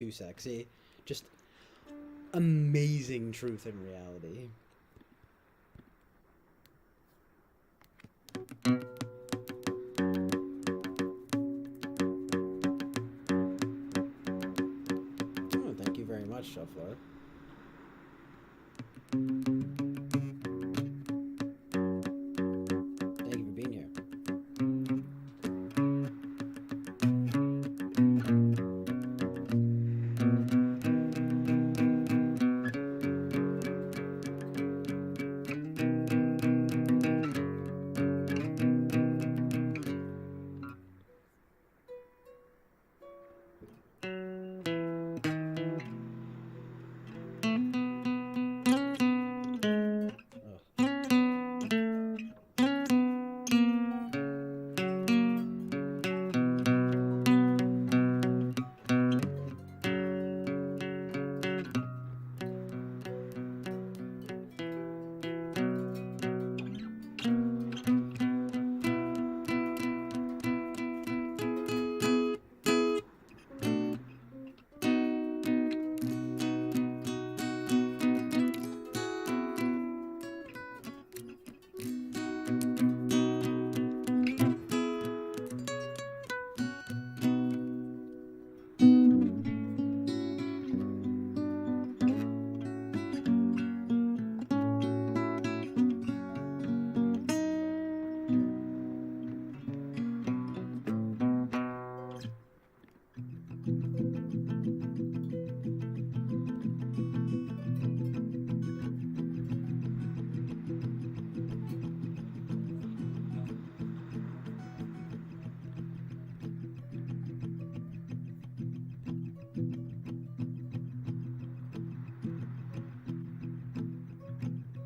too sexy. Just amazing truth and reality. Oh, thank you very much, Shuffler. Thank you for being here.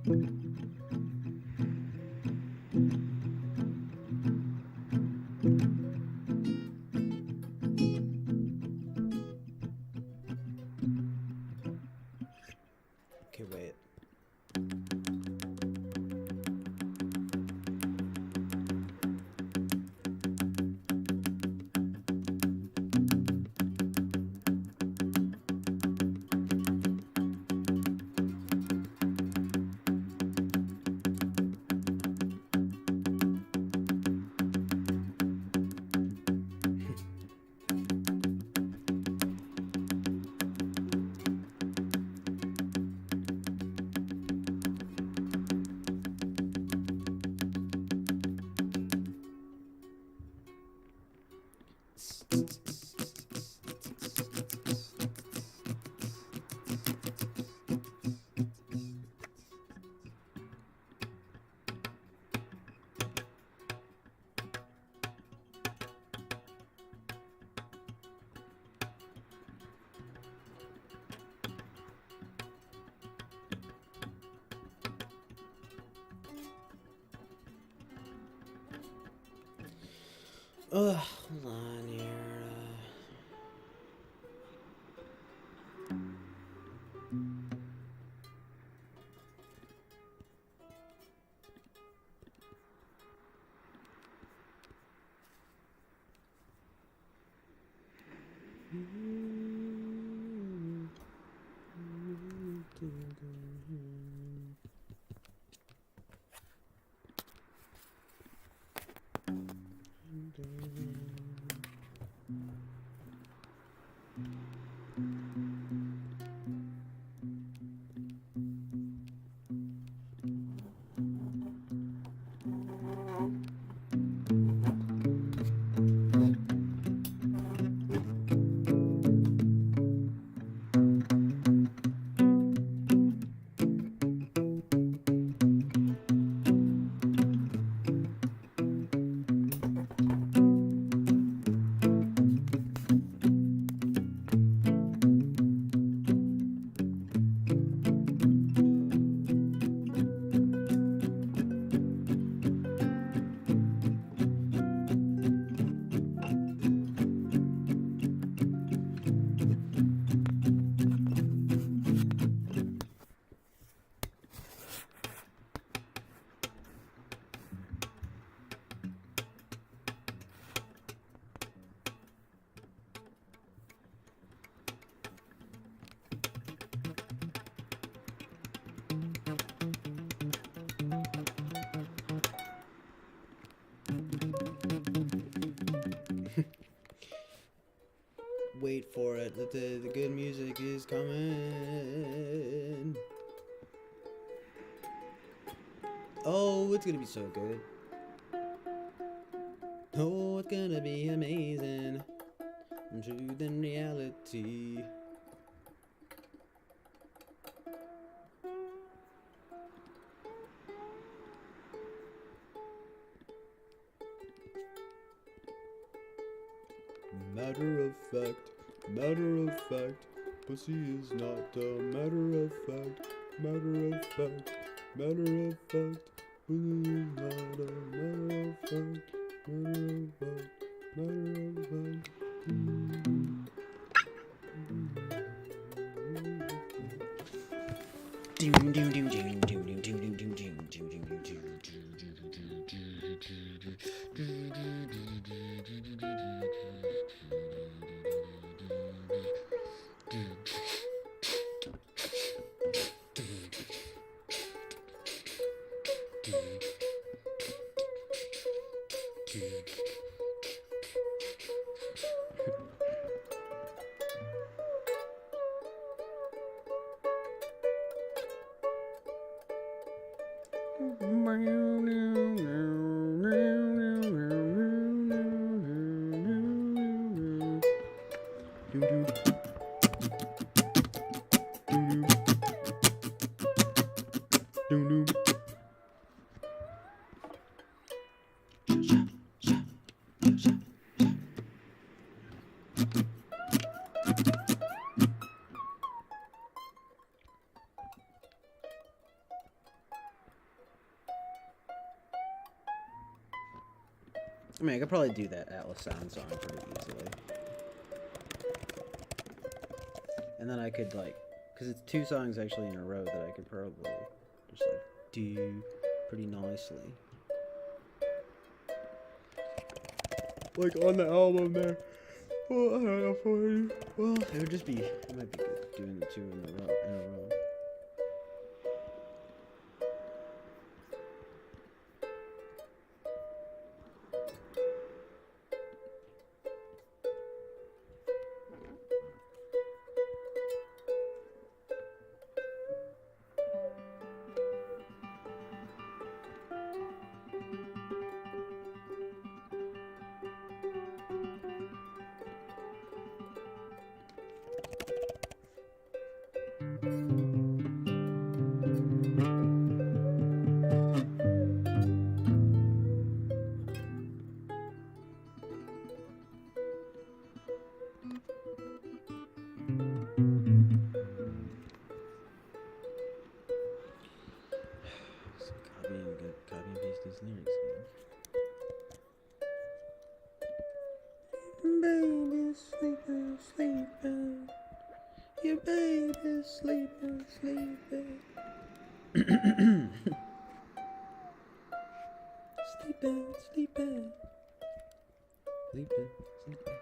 Ugh. Okay, wait. Ugh, hold on here. wait for it. The good music is coming. Oh, it's gonna be so good. Oh, it's gonna be amazing. Truth and reality. Matter of fact, pussy is not a matter of fact, matter of fact, matter of fact, pussy is not a matter of fact, matter of fact, matter of fact. I mean, I could probably do that Atlas Sound song pretty easily. And then I could, like, because it's 2 songs actually in a row that I could probably just, like, do pretty nicely. Like, on the album there. Well, I don't know for you. Well, it would just be, it might be good doing the 2 in a row. Copy and paste these lyrics again. Baby sleeping, sleeping. Your baby's sleeping, sleeping. Sleeping, sleeping. Sleeping, sleeping. Sleeping, sleeping.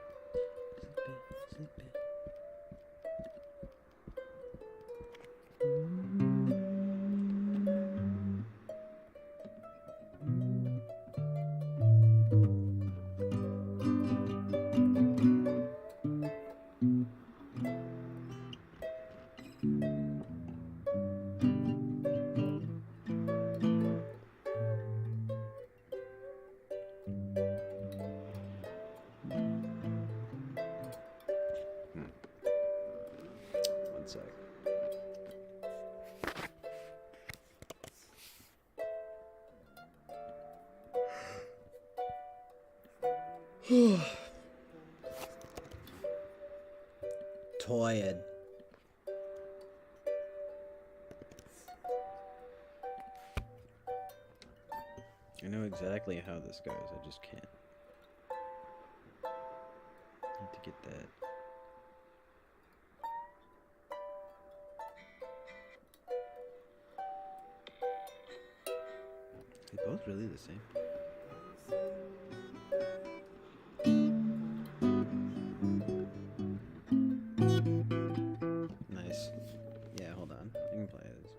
One sec. Tired. I know exactly how this goes, I just can't. Need to get that. They're both really the same. Nice. Yeah, hold on. You can play this.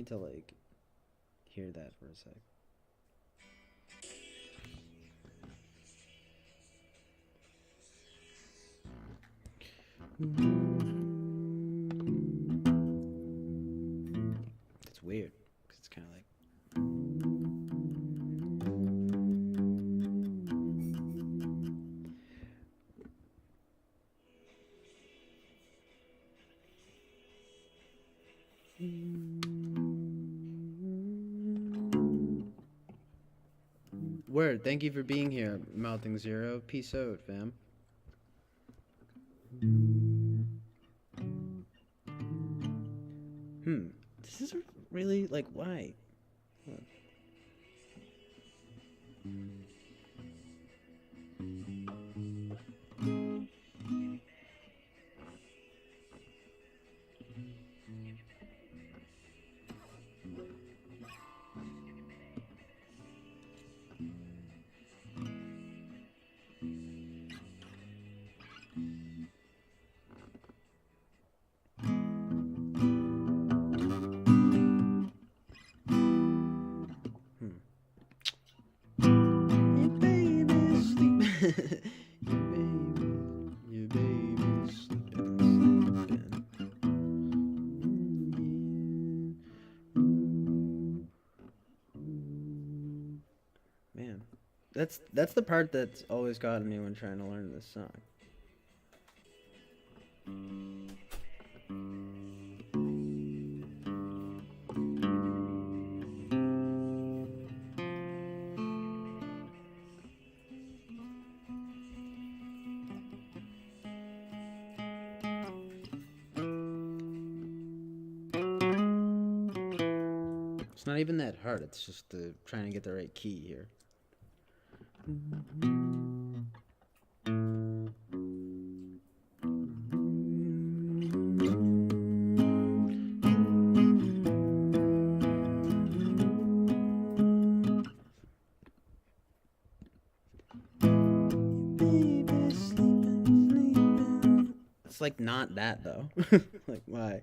To like hear that for a sec. It's weird because it's kind of like Word, thank you for being here, Mouthing Zero. Peace out, fam. This is really, like, why? Huh. Your baby's sleeping. Man, that's the part that's always gotten me when trying to learn this song. It's not even that hard. It's just trying to get the right key here. like not that though. Like why?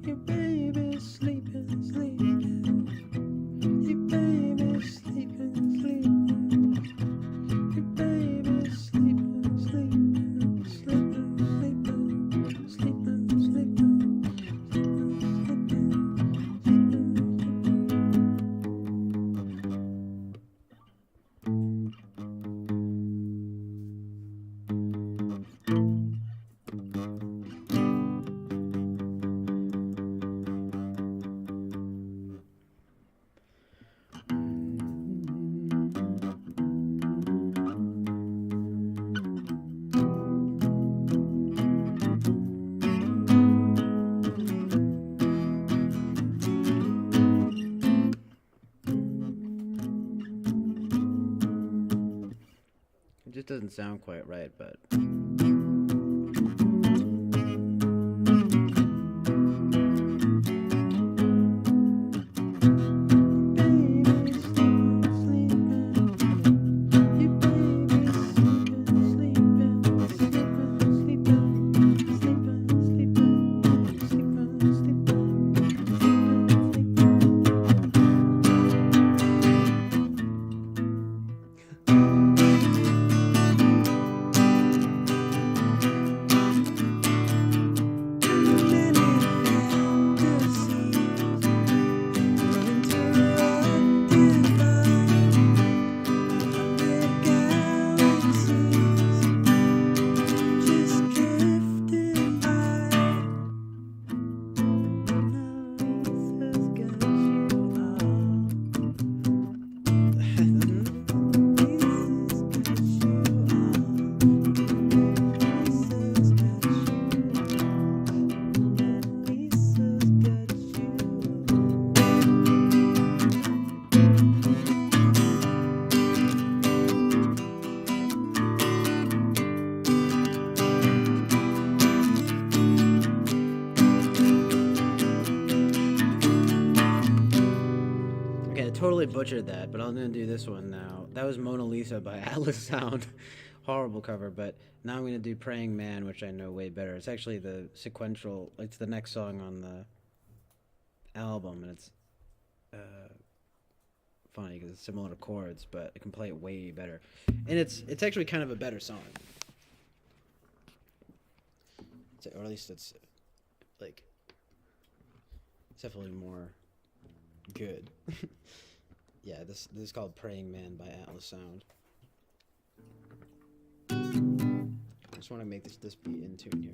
Your baby's sleeping, sleeping. Your baby's sleeping, sleeping. Your baby's sleeping, sleeping, sleeping, sleeping, sleeping, It just doesn't sound quite right, but. Totally butchered that, but I'm gonna do this one now. That was Mona Lisa by Atlas Sound. Horrible cover, but now I'm gonna do Praying Man, which I know way better. It's actually the sequential, it's the next song on the album, and it's funny because it's similar to chords, but I can play it way better. And it's actually kind of a better song. Or at least it's like, it's definitely more good. Yeah, this is called Praying Man by Atlas Sound. I just want to make this beat in tune here.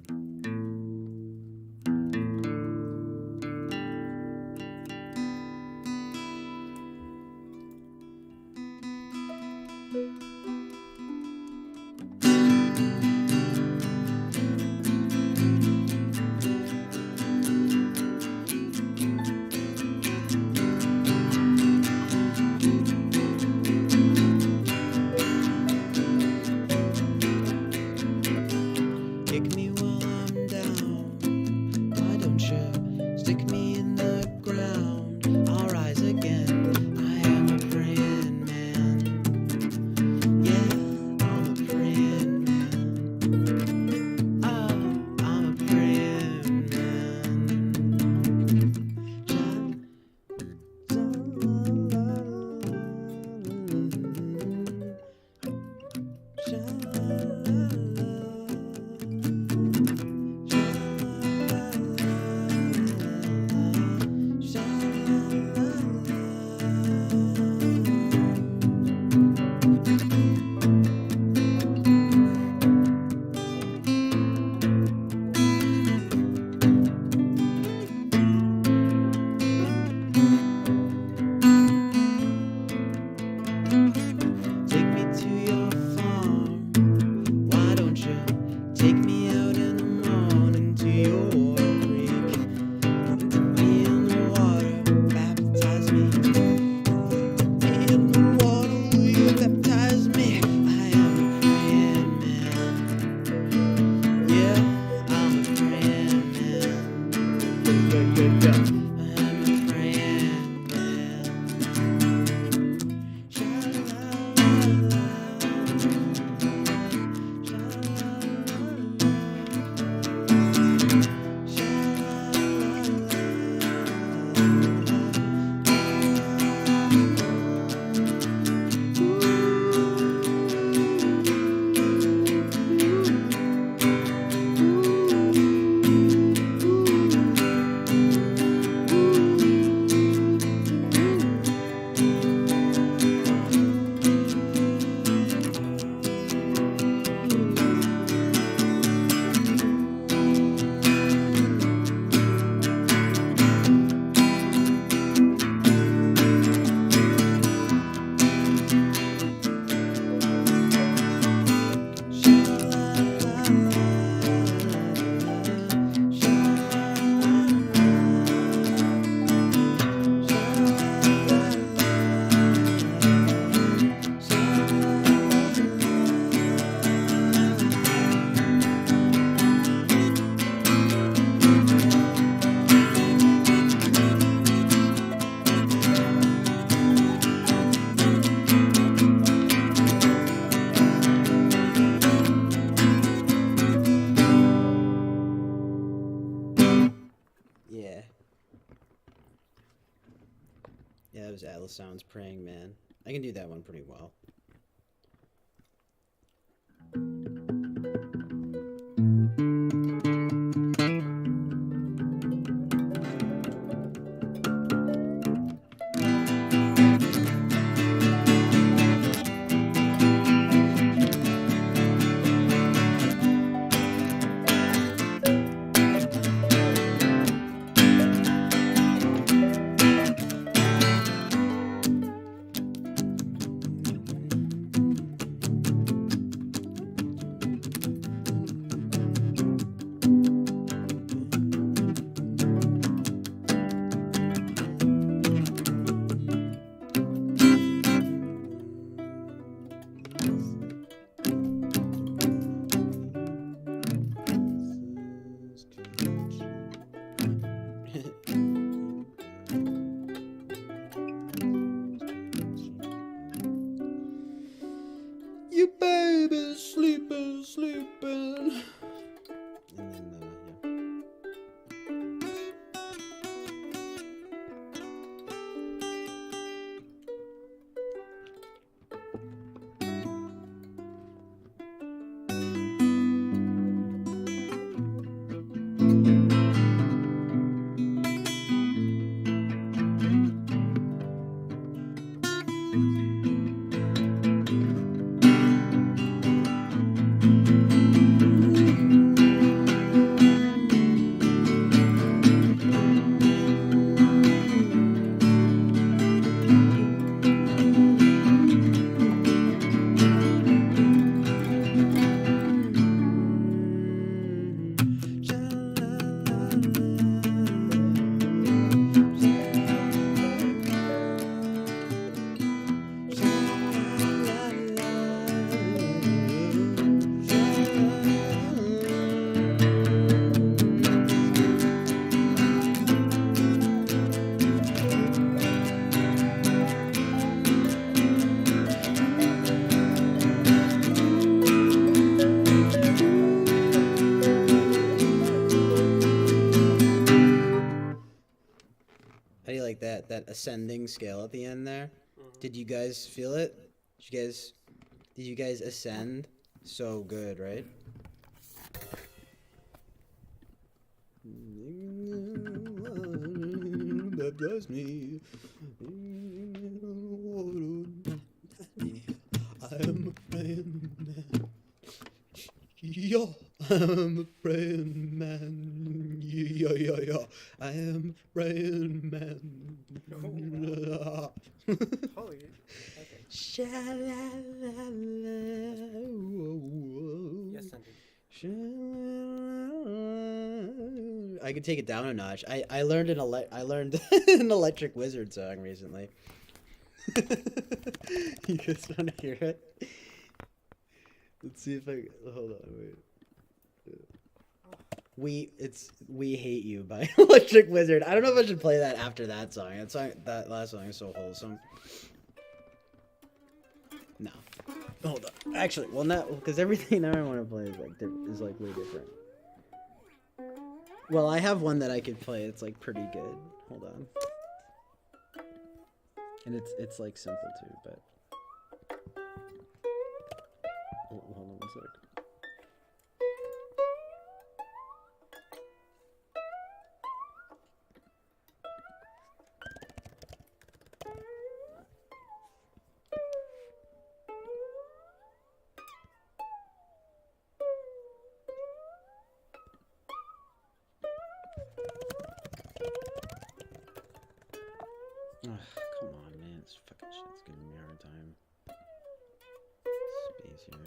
Yeah. Yeah, that was Atlas Sound's Praying Man. I can do that one pretty well. You baby sleeping, sleeping. And then, yeah. How do you like that? That ascending scale at the end there? Did you guys feel it? Did you guys ascend? So good, right? Baptize me. I am a praying man. Yeah, I'm a praying man. Yeah. I am a praying man. Holy. Okay. Sha-la-la-la. Yes, indeed. I could take it down a notch. I learned an Electric Wizard song recently. You guys want to hear it? Let's see if I hold on. Wait. We Hate You by Electric Wizard. I don't know if I should play that after that song. That last song is so wholesome. No. Hold on. Actually, well, not because everything that I want to play is like way different. Well, I have one that I could play. It's like pretty good. Hold on. And it's like simple too, but oh, hold on one sec. Ugh, come on, man. This fucking shit's giving me a hard time. Space here.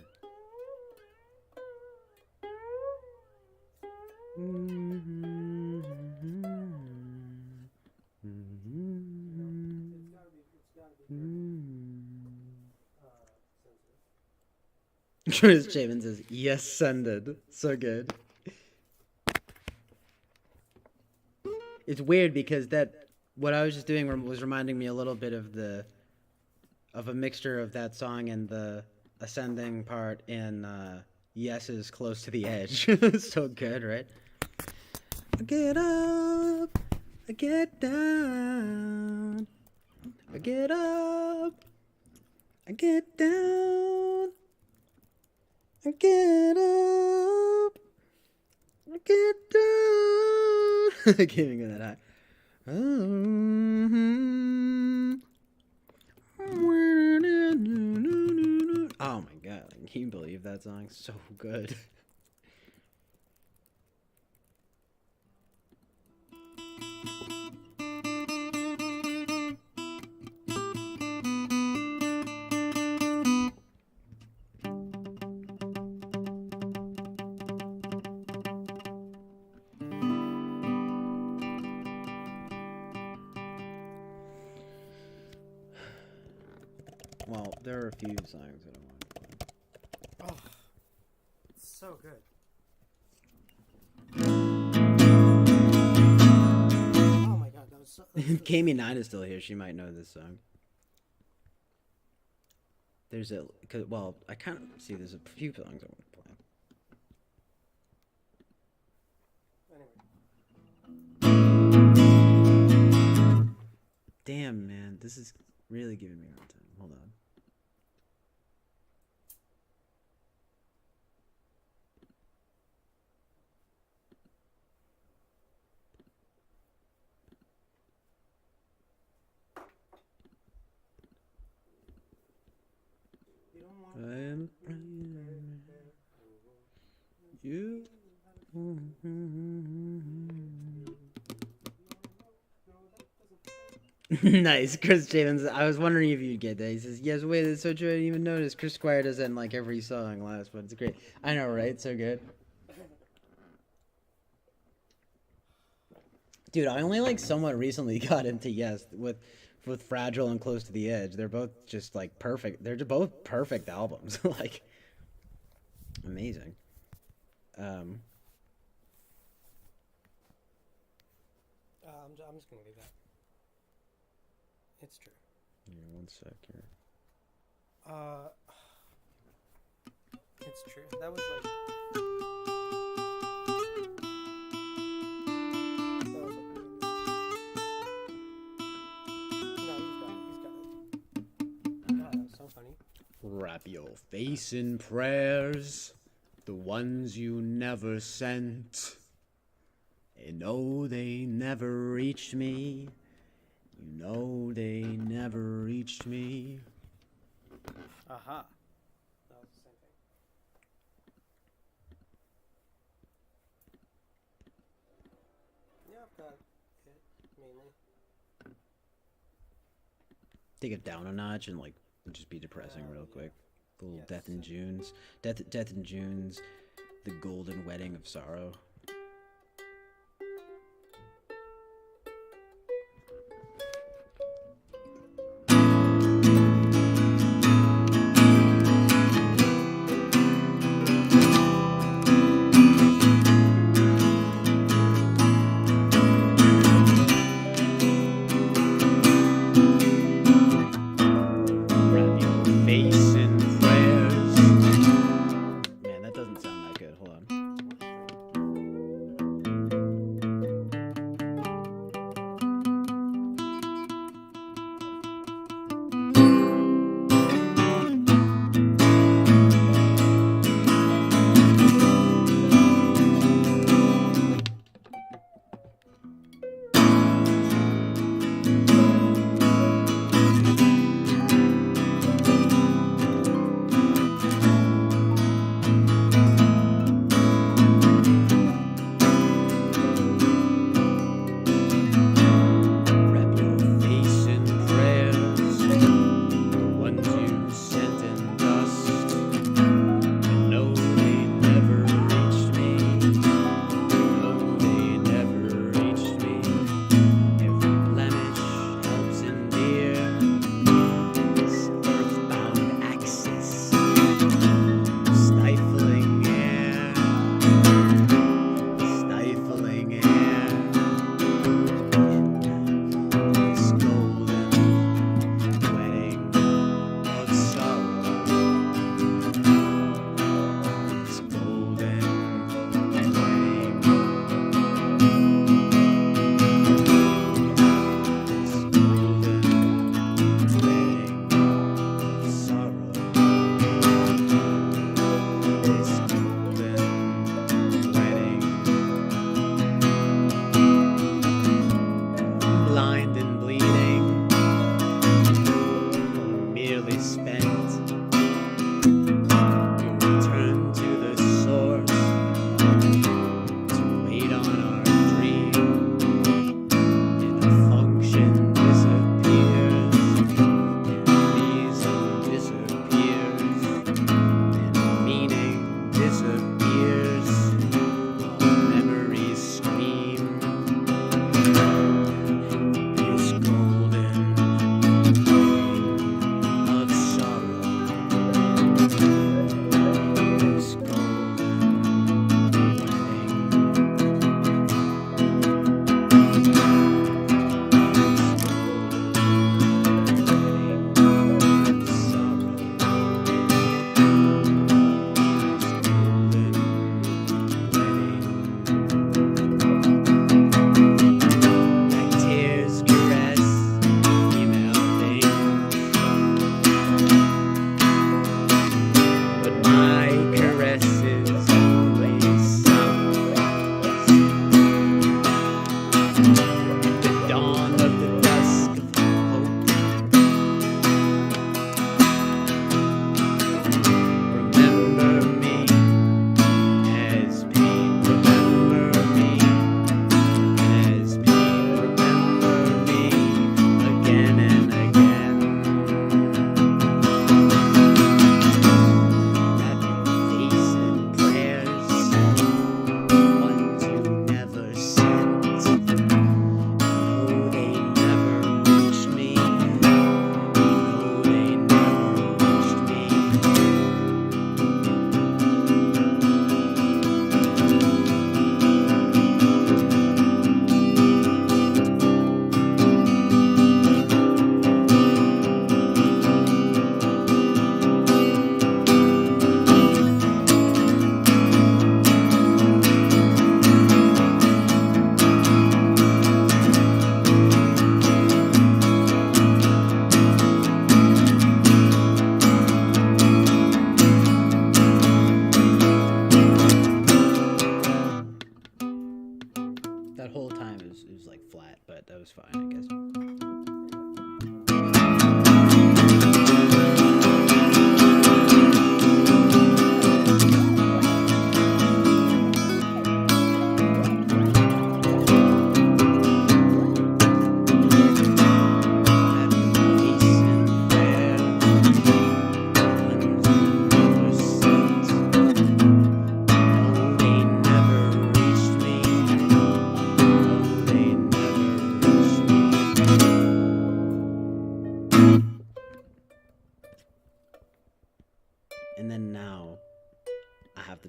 Chris Chapin says, yes, sended. So good. It's weird because what I was just doing was reminding me a little bit of a mixture of that song and the ascending part in Yes's Close to the Edge. So good, right? I get up, I get down, I get up, I get down, I get up, I get down. I can't even get that high. Oh my god, can you believe that song? So good. Well, there are a few songs that I want to play. Oh, it's so good. Oh my god, that was so. If Kami9 is still here, she might know this song. There's well, I kind of see there's a few songs I want to play. Anyway. Damn, man, this is really giving me a hard time. Hold on. You. Nice, Chris Javens. I was wondering if you'd get that. He says, "Yes, wait, that's so true. I didn't even notice." Chris Squire does that in like every song last, but it's great. I know, right? So good. Dude, I only like somewhat recently got into Yes with Fragile and Close to the Edge. They're both just like perfect. They're just both perfect albums. Like amazing. I'm just gonna leave that. It's true. Yeah, one sec here. It's true. That was like. That was like. No, he's got it. God, that was so funny. Wrap your face in prayers, the ones you never sent. And no, they never reached me. You know they never reached me. Aha. That was the same thing. Yeah, I've got it mainly. Take it down a notch and like just be depressing real quick. The little Yes. Death in June's. Death in June's The Golden Wedding of Sorrow. Wrap your face in prayers. Man, that doesn't sound that good. Hold on.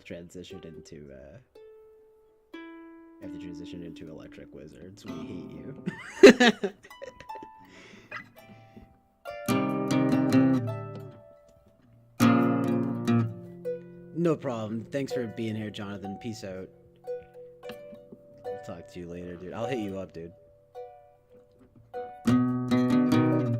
transitioned into Electric Wizards. We hate you. No problem. Thanks for being here, Jonathan. Peace out. I'll talk to you later, dude. I'll hit you up, dude. Man,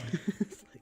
that's like... It's like...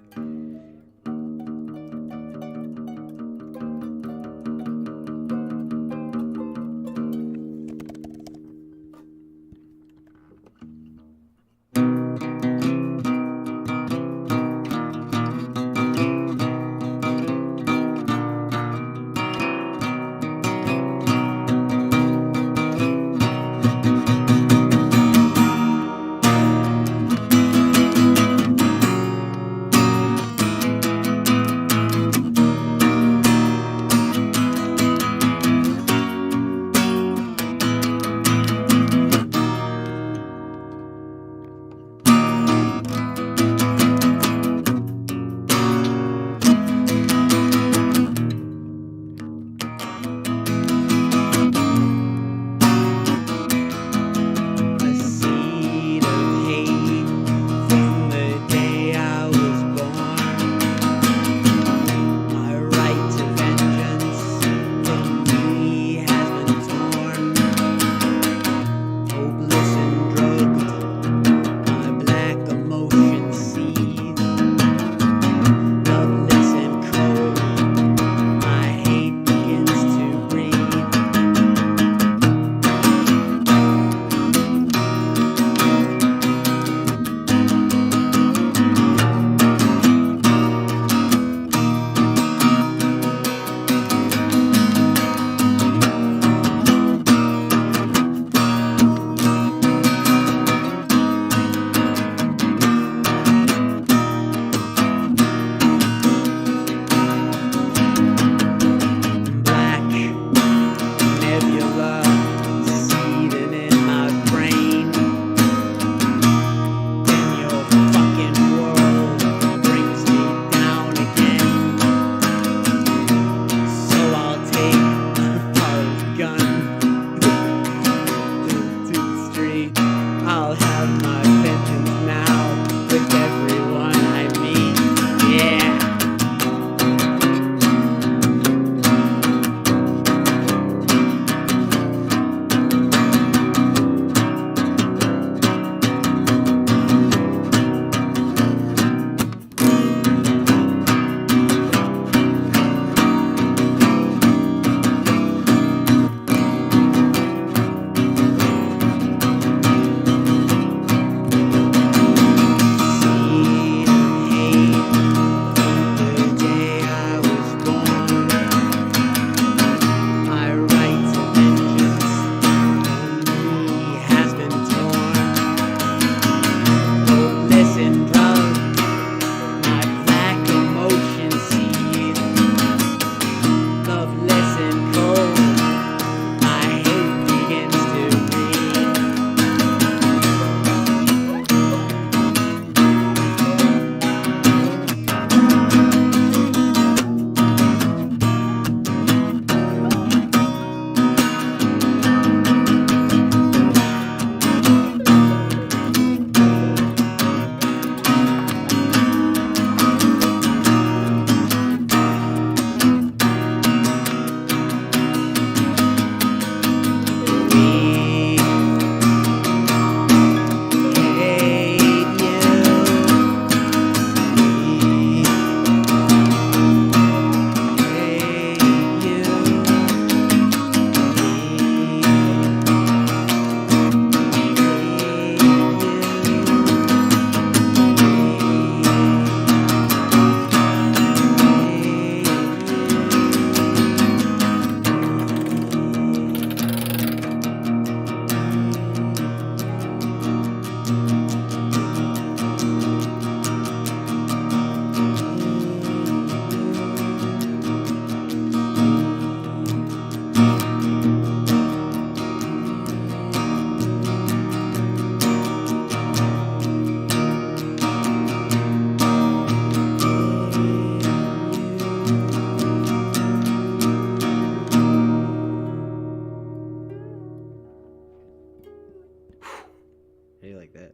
do you like that?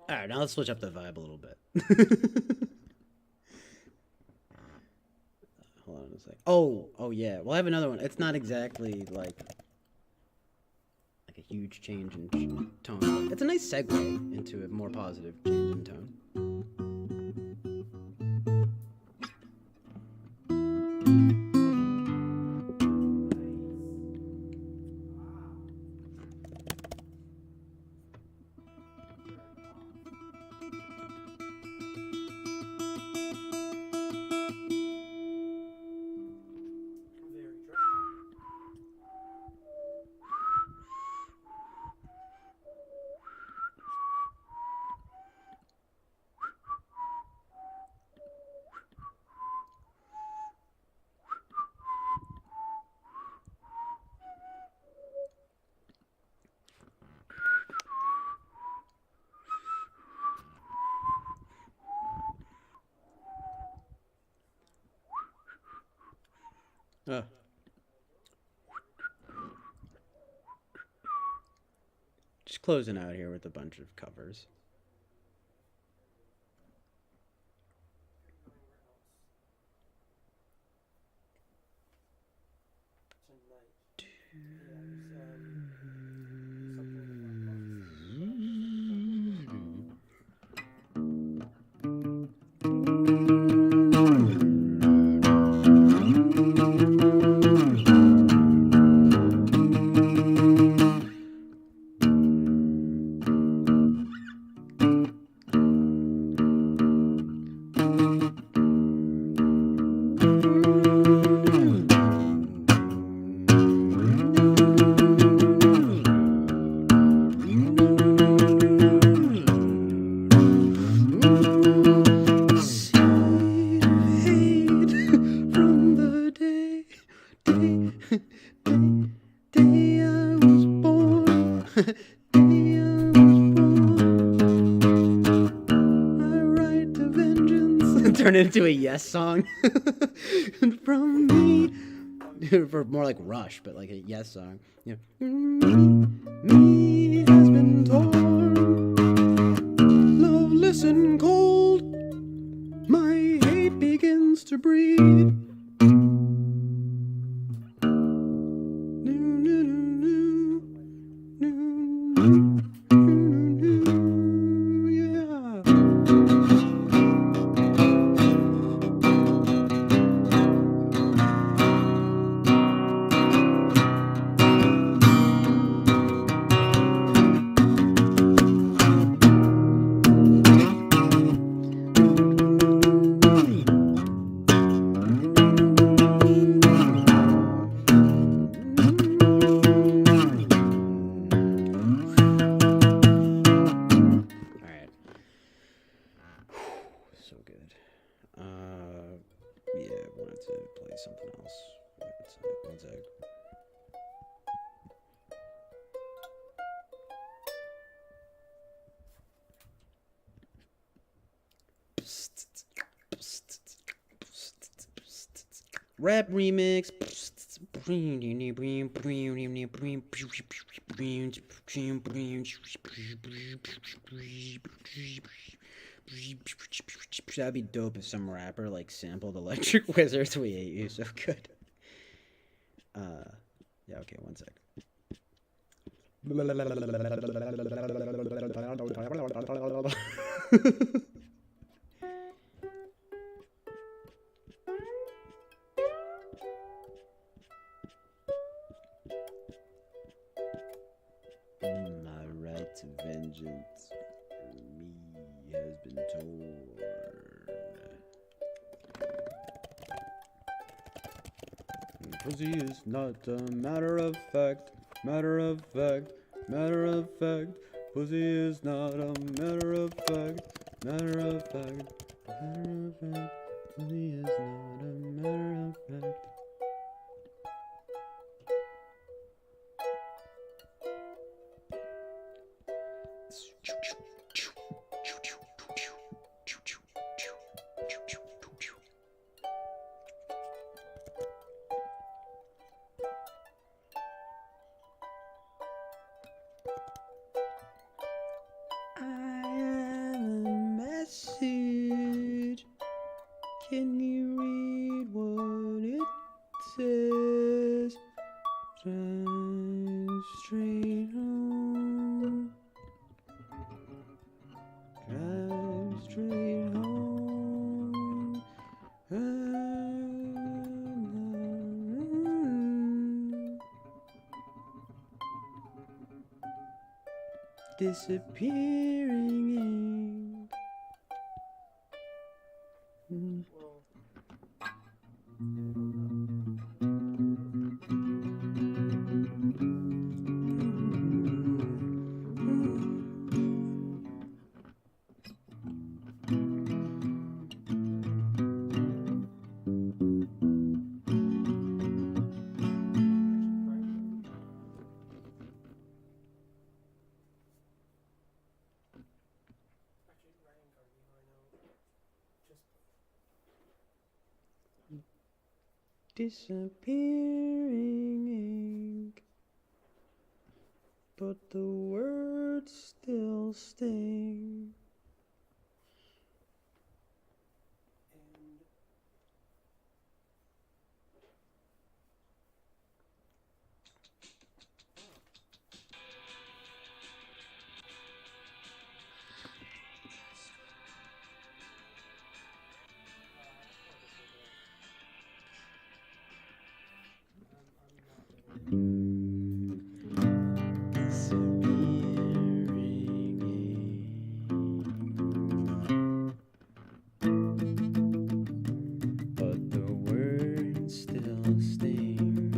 Alright, now let's switch up the vibe a little bit. Hold on a sec. Oh yeah. Well, I have another one. It's not exactly like a huge change in tone. But it's a nice segue into a more positive change in tone. Just closing out here with a bunch of covers. Turn it into a Yes song. From me. For more like Rush, but like a Yes song. Yeah. Me has been torn, loveless and cold. My hate begins to breathe. Rap remix. That'd be dope if some rapper like sampled Electric Wizard's We Hate You So Good. Yeah, okay, one sec. My right to vengeance, me has been torn. Pussy is not a matter of fact, matter of fact, matter of fact. Pussy is not a matter of fact. Matter of fact. Matter of fact. Pussy is not a matter of fact. I have a message. Can you read what it says? Drive straight home. Drive straight home. Disappearing ink. Actually, writing card, I know. Just Disappearing ink, but the words still sting. and But the words still sting.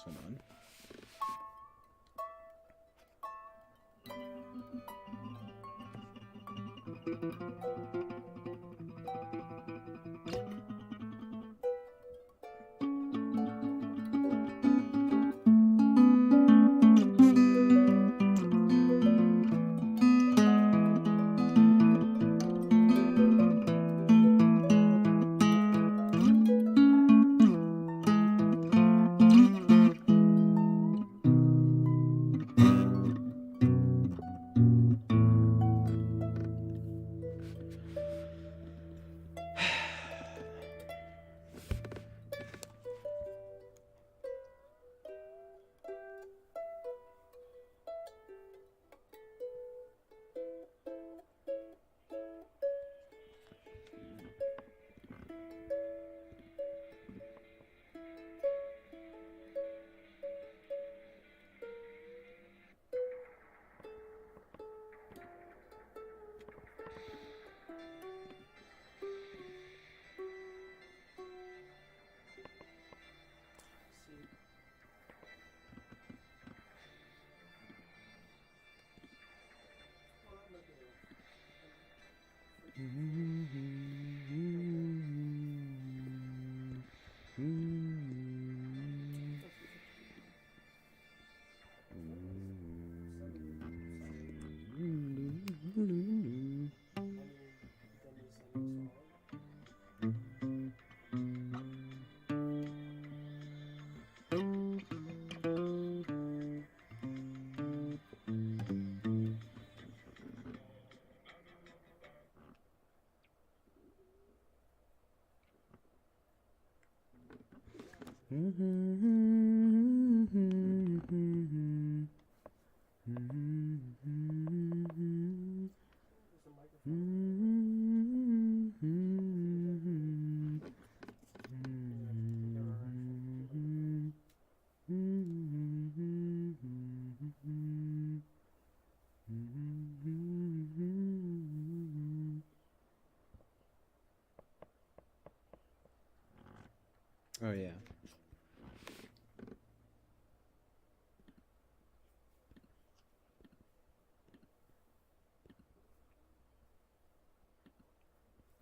Hold on. Oh yeah.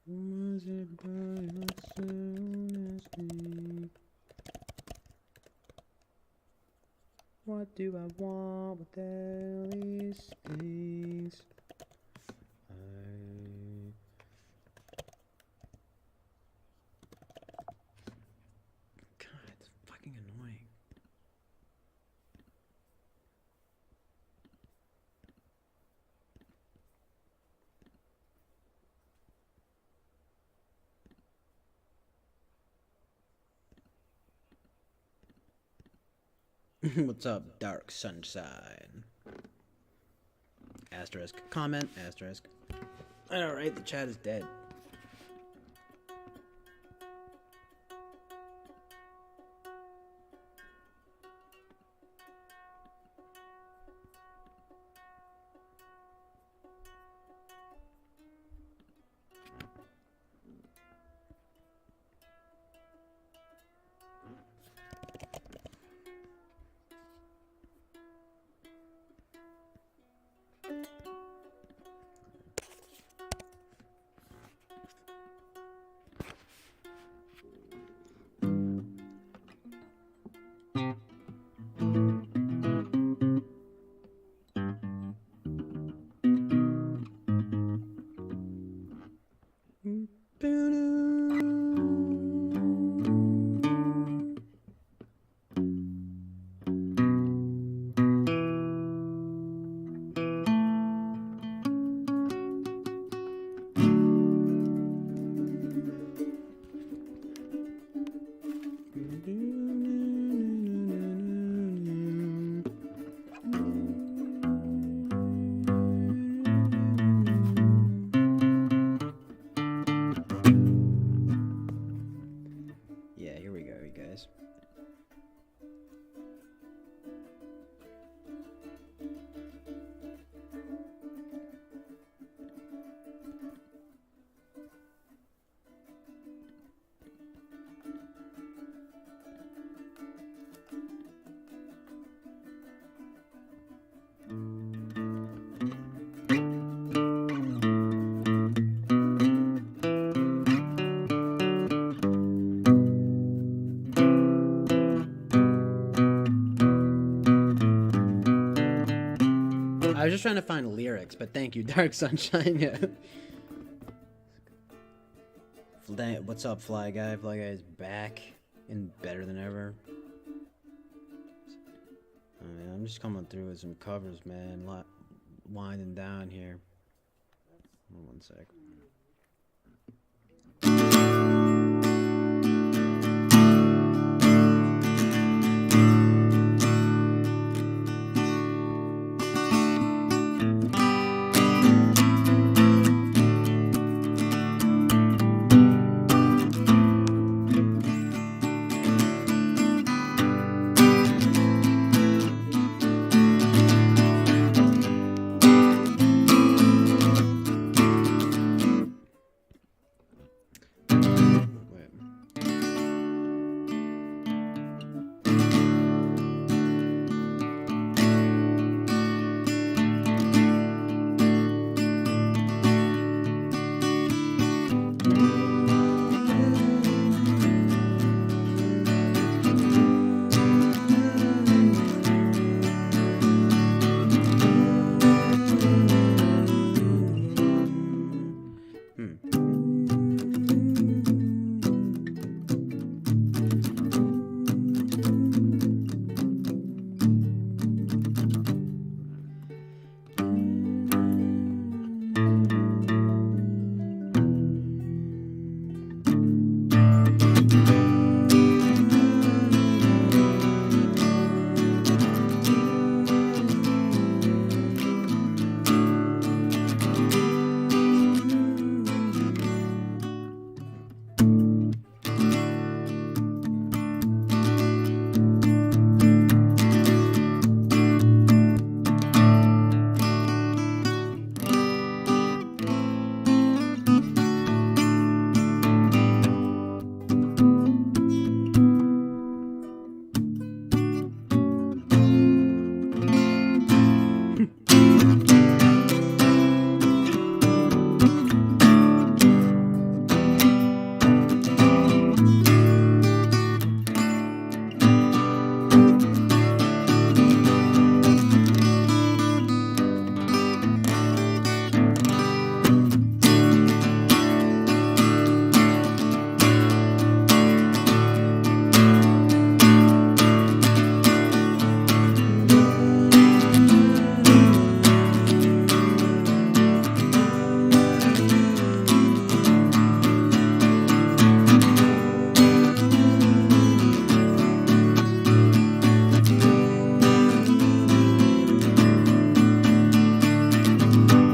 Was it by as soon as me? What do I want with all these things? God, it's fucking annoying. What's up, Dark Sunshine? Asterisk. Comment. Asterisk. Alright, the chat is dead. Yeah, here we go, you guys. I was just trying to find lyrics, but thank you, Dark Sunshine. Yeah. What's up, Fly Guy? Fly Guy is back and better than ever. I'm just coming through with some covers, man. Winding down here. One sec.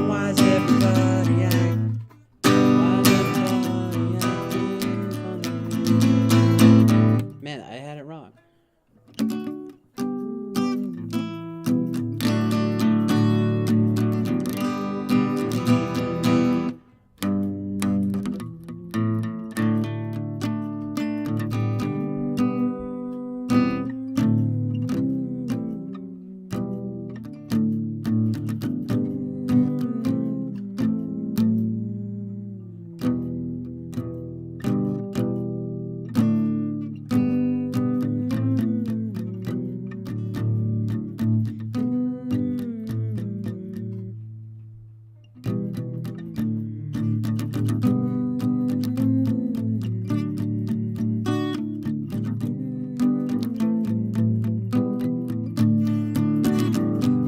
Why is everybody acting? Why is everybody acting funny? Man, I had it wrong.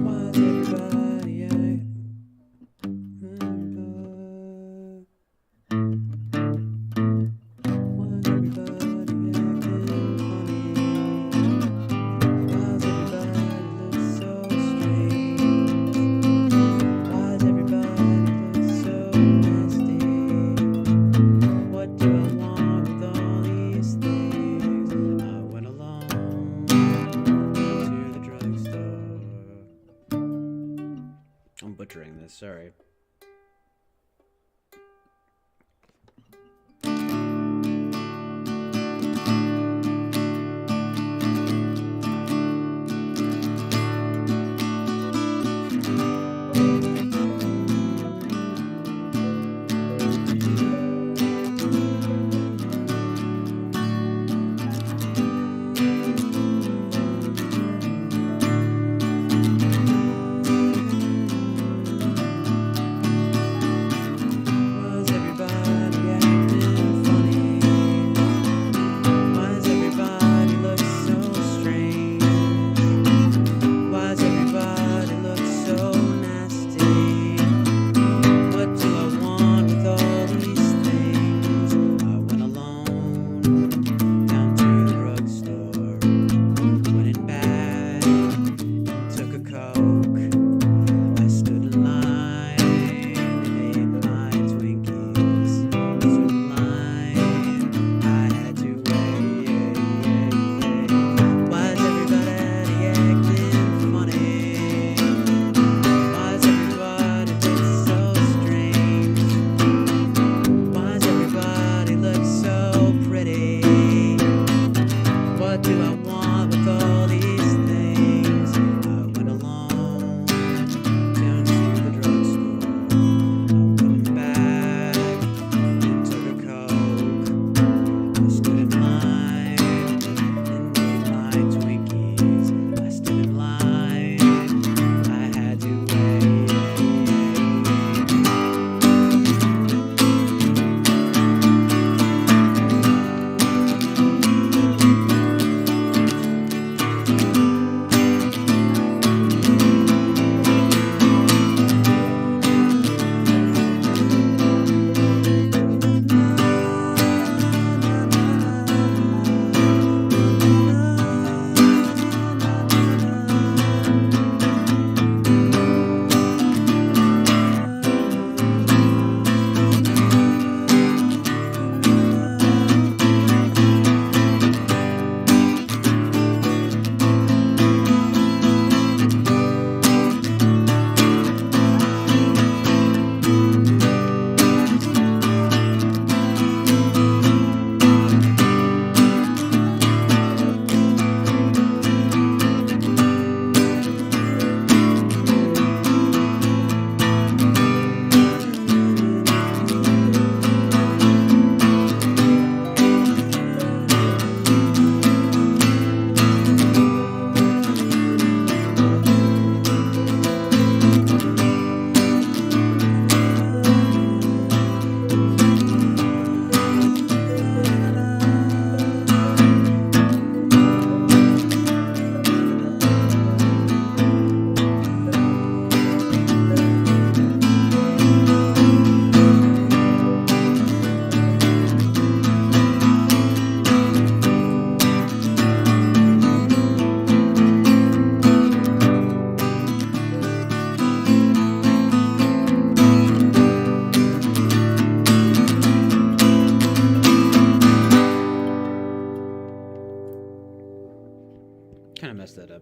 Why is everybody acting? Why is everybody acting funny? Why does everybody look so strange? Why does everybody look so nasty? What do I want with all these things? I went along to the drugstore. I'm butchering this, sorry.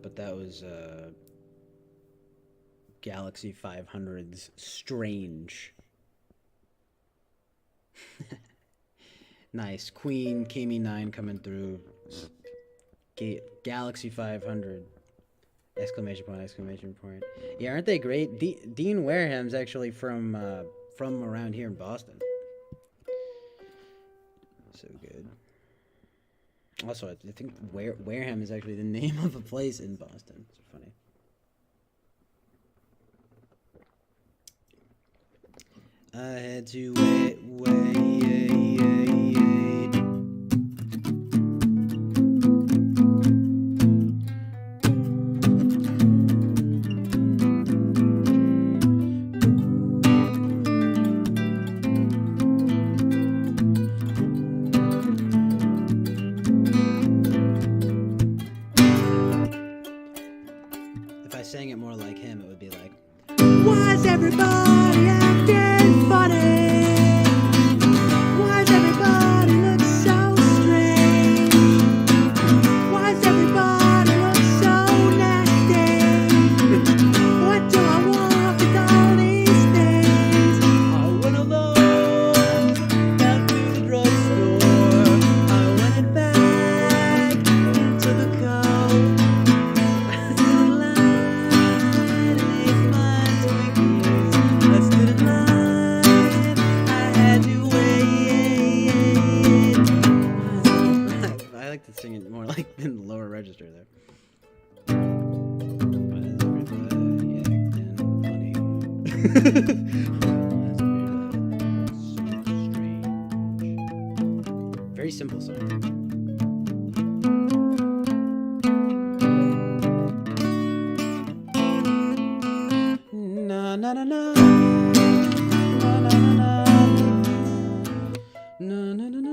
but that was Galaxy 500's Strange. Nice. Queen, KME9 coming through. Galaxy 500. Exclamation point, exclamation point. Yeah, aren't they great? Dean Wareham's actually from around here in Boston. So good. Also, I think Wareham is actually the name of a place in Boston. It's funny. I had to wait. If I sang it more like him, it would be like, why's everybody acting funny? Why's everybody look so strange? Why's everybody look so nasty? What do I want with all these things? I went alone down to the drugstore. I went back into the coat. I like to sing it more like in the lower register there. Why is everybody acting funny? Why is everybody so strange? Very simple song. Na na na na. Na na na na. Na na na na.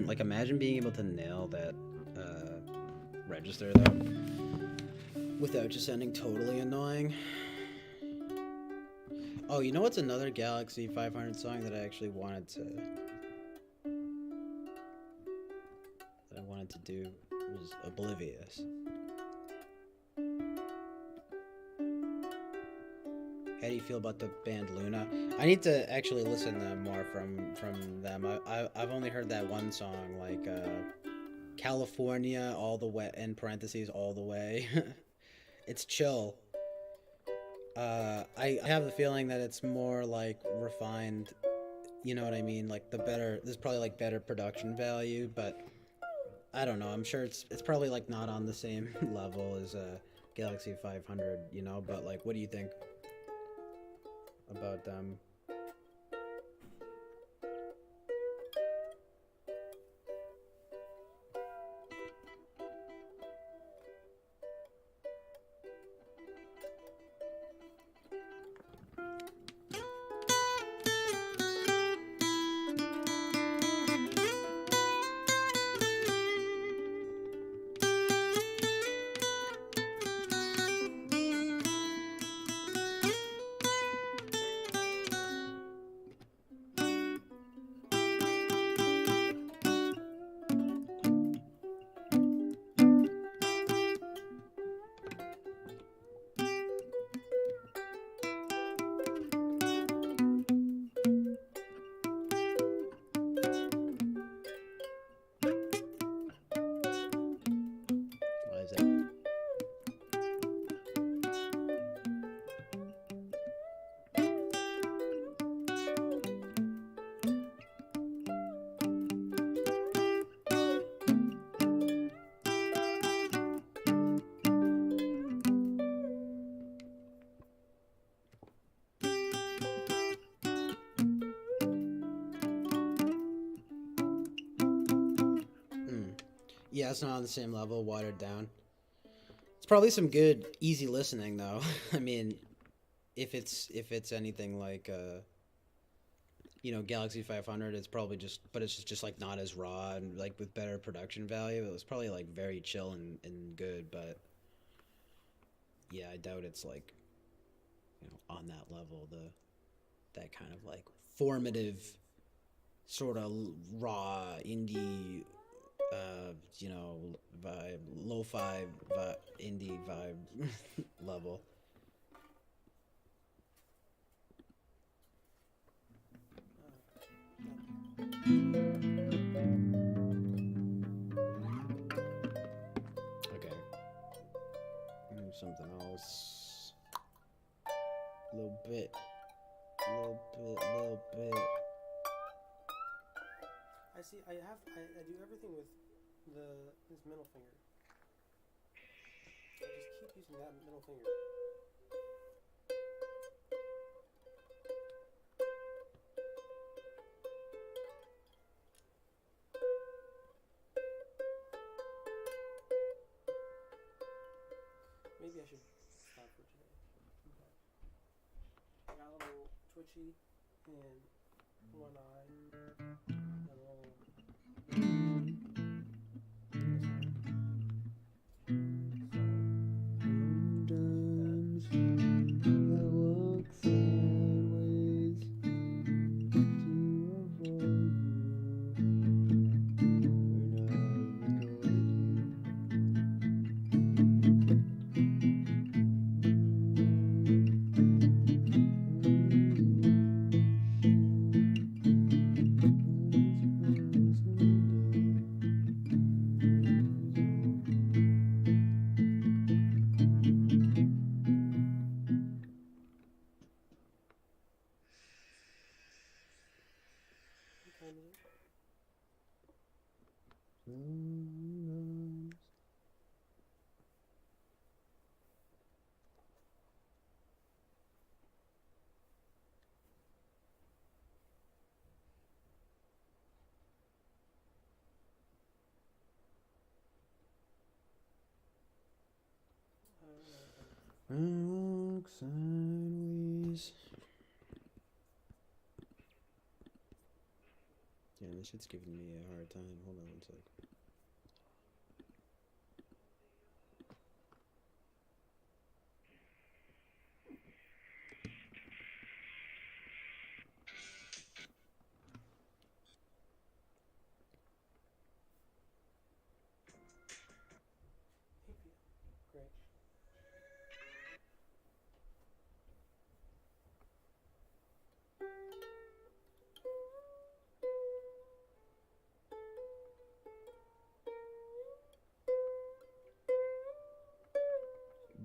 Like, imagine being able to nail that register though without just sounding totally annoying. Oh, you know what's another Galaxy 500 song that I actually wanted to do was Oblivious. How do you feel about the band Luna? I need to actually listen to more from them. I've only heard that one song, like California all the way, in parentheses, all the way. It's chill. I have the feeling that it's more like refined, you know what I mean? Like there's probably like better production value, but I don't know. I'm sure it's probably like not on the same level as Galaxy 500, you know, but like, what do you think about them? Why is that? Yeah, it's not on the same level, watered down. It's probably some good, easy listening though. I mean, if it's anything like Galaxy 500, it's probably just, but it's just like not as raw and like with better production value. It was probably like very chill and good, but yeah, I doubt it's like on that level. That kind of like formative sort of raw indie vibe, lo-fi indie vibe level. Okay. Something else. Little bit. I see. I do everything with this middle finger. I just keep using that middle finger. Maybe I should stop for today. Okay. I got a little twitchy in one eye. A little Walk sideways. Yeah, this shit's giving me a hard time. Hold on one sec.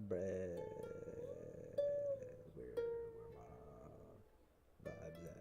great. Where my vibes at?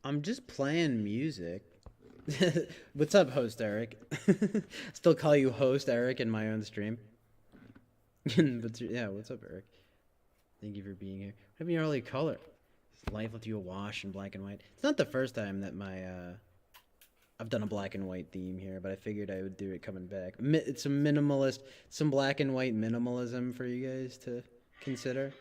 I'm just playing music. What's up, host Eric? Still call you host Eric in my own stream. Yeah, what's up, Eric? Thank you for being here. Have your early color. Life left you a wash in black and white. It's not the first time that my I've done a black and white theme here, but I figured I would do it coming back. It's some minimalist, some black and white minimalism for you guys to consider.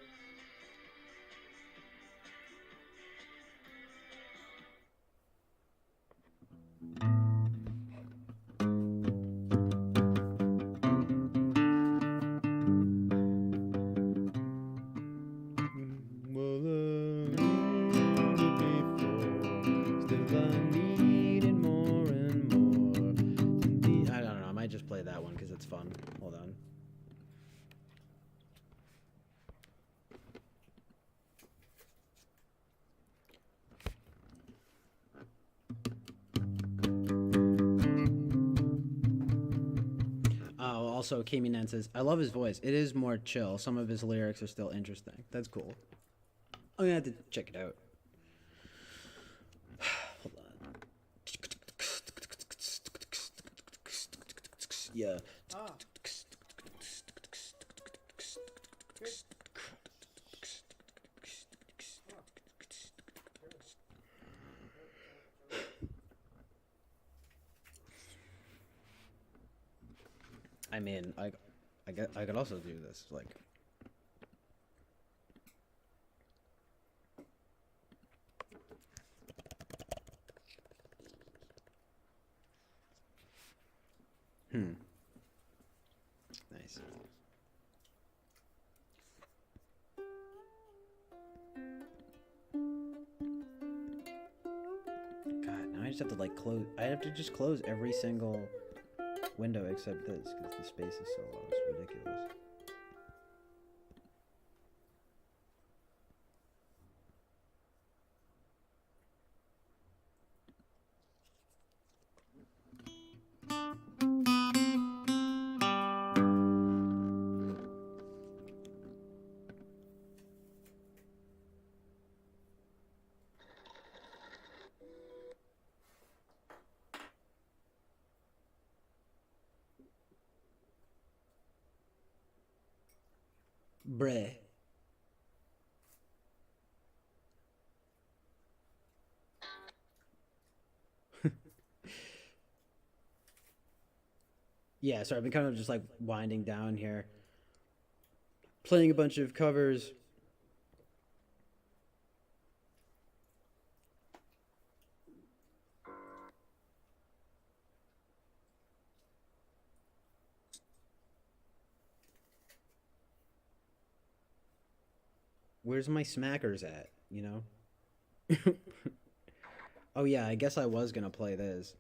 Well, I needed before, still I need it more and more. I don't know. I might just play that one because it's fun. Hold on. Oh, also, Kimi Nen says, I love his voice. It is more chill. Some of his lyrics are still interesting. That's cool. I'm gonna have to check it out. Hold on. Yeah. Ah, I mean, I could also do this, like. Nice. God, now I just have to like close. I have to just close every single window except this because the space is so low. It's ridiculous. Bruh. Yeah, so I've been kind of just like winding down here, playing a bunch of covers. Where's my smackers at, you know? Oh yeah, I guess I was gonna play this.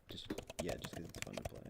Just yeah, just 'cause it's fun to play.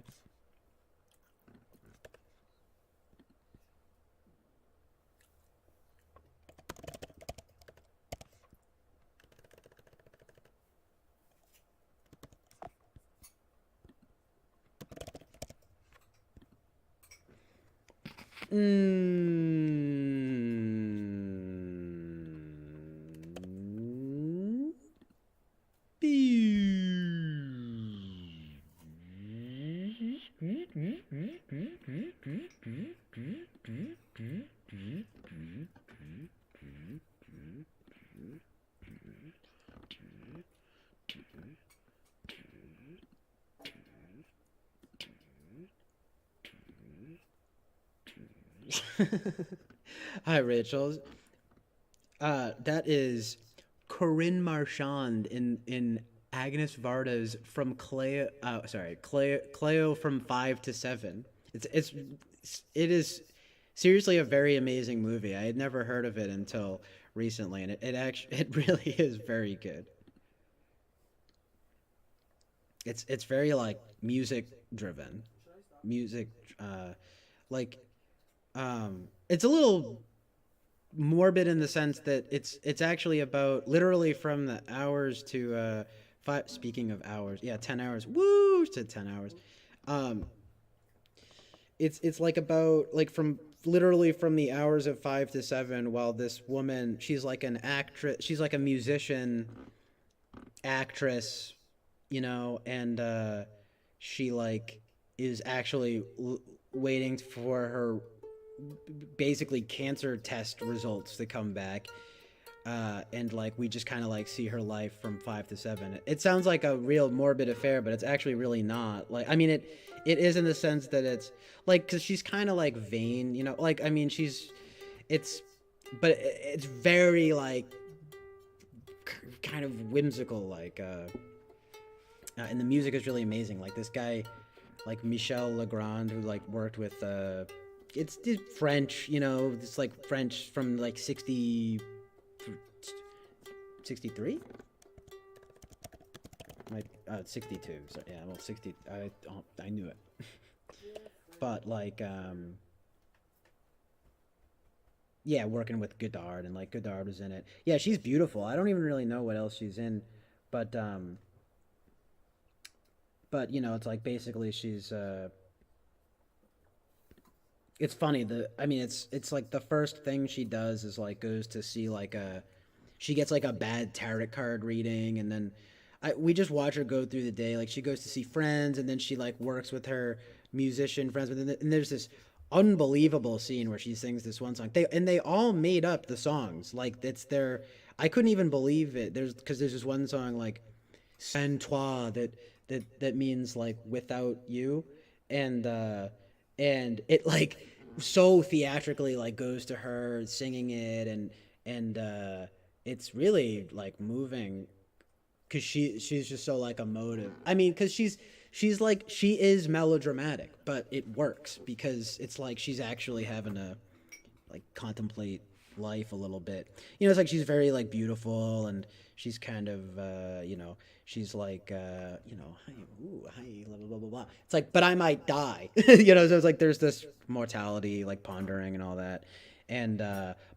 Hi, Rachel. That is Corinne Marchand in Agnes Varda's from Cleo. Sorry, Cleo from 5 to 7. It is seriously a very amazing movie. I had never heard of it until recently, and it actually it really is very good. It's very like music driven, music, like it's a little morbid in the sense that it's actually about literally from the hours to five. Speaking of hours, yeah, 10 hours. Woo, to 10 hours. Um, it's like about like from literally from the hours of 5 to 7. While this woman, she's like an actress, she's like a musician, actress, you know, and she like is actually waiting for her basically cancer test results to come back. and like we just kind of like see her life from 5 to 7. It sounds like a real morbid affair, but it's actually really not. Like, I mean, it is in the sense that it's like, because she's kind of like vain, you know, like, I mean, it's but it's very like kind of whimsical, like and the music is really amazing. Like this guy, like Michel Legrand, who like worked with it's French, you know, it's like French from like 63. My 62. So yeah, well 60. I knew it, but like yeah, working with Godard, and like Godard was in it. Yeah, she's beautiful. I don't even really know what else she's in, but you know, it's like basically she's it's funny. I mean, it's like the first thing she does is like goes to see like she gets like a bad tarot card reading, and then we just watch her go through the day. Like she goes to see friends, and then she like works with her musician friends. And there's this unbelievable scene where she sings this one song. They all made up the songs. Like it's their. I couldn't even believe it. Because there's this one song like "Sans toi" that means like without you, and it like so theatrically like goes to her singing it, and it's really like moving because she's just so like emotive. I mean, because she's like she is melodramatic, but it works because it's like she's actually having to like contemplate life a little bit. You know, it's like she's very like beautiful, and she's kind of you know, she's like you know, hi, ooh, hi, blah blah blah blah. It's like, but I might die. You know, so it's like there's this mortality, like pondering and all that. And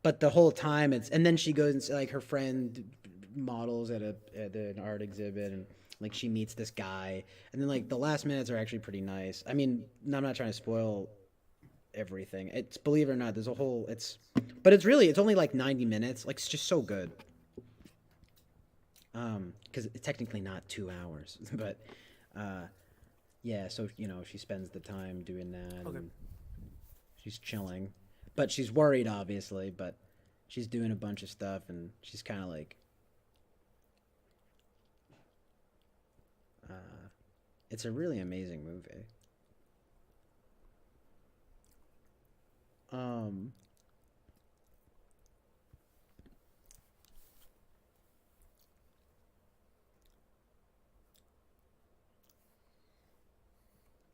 but the whole time it's, and then she goes and like her friend models at an art exhibit, and like she meets this guy, and then like the last minutes are actually pretty nice. I mean, I'm not trying to spoil everything. It's, believe it or not, there's a whole, but it's really, it's only like 90 minutes. Like it's just so good. Because it's technically not 2 hours, but yeah. So you know, she spends the time doing that. Okay. And she's chilling, but she's worried, obviously. But she's doing a bunch of stuff, and she's kind of like, it's a really amazing movie. Um,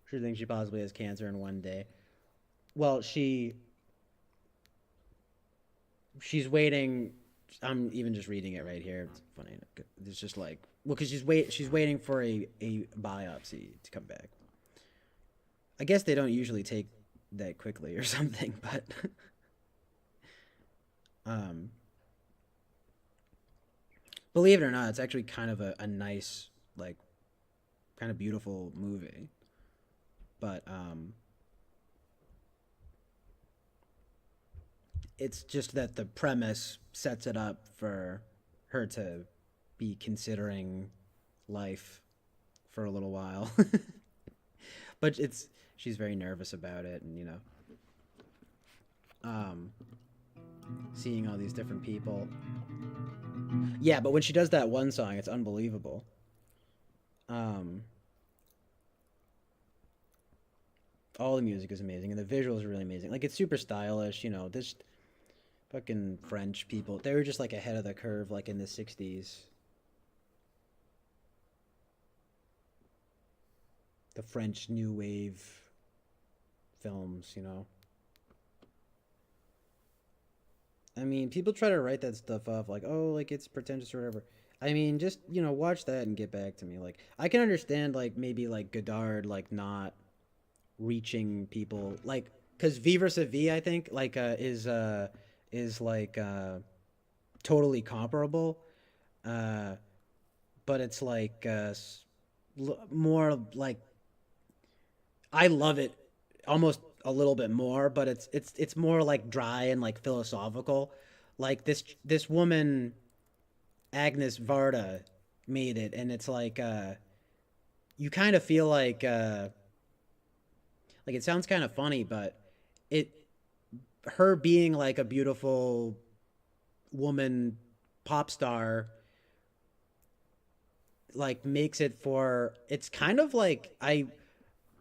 she thinks she possibly has cancer in one day. Well, she's waiting. I'm even just reading it right here. It's funny. It's just like, well, because she's waiting for a biopsy to come back. I guess they don't usually take that quickly or something, but um, believe it or not, it's actually kind of a nice, like, kind of beautiful movie. But it's just that the premise sets it up for her to be considering life for a little while. But she's very nervous about it, and you know, um, seeing all these different people. Yeah, but when she does that one song, it's unbelievable. Um, all the music is amazing, and the visuals are really amazing. Like it's super stylish, you know. This fucking French people, they were just like ahead of the curve, like in the '60s. The French New Wave films, you know. I mean, people try to write that stuff off like, oh, like it's pretentious or whatever. I mean, just, you know, watch that and get back to me. Like, I can understand, like, maybe, like, Godard, like, not reaching people. Like, because Vivre sa vie, I think, like, is, like, totally comparable. Uh, but it's, like, more, like, I love it almost a little bit more, but it's more like dry and like philosophical. Like this woman Agnes Varda made it, and it's like you kind of feel like it sounds kind of funny, but it her being like a beautiful woman pop star like makes it for it's kind of like I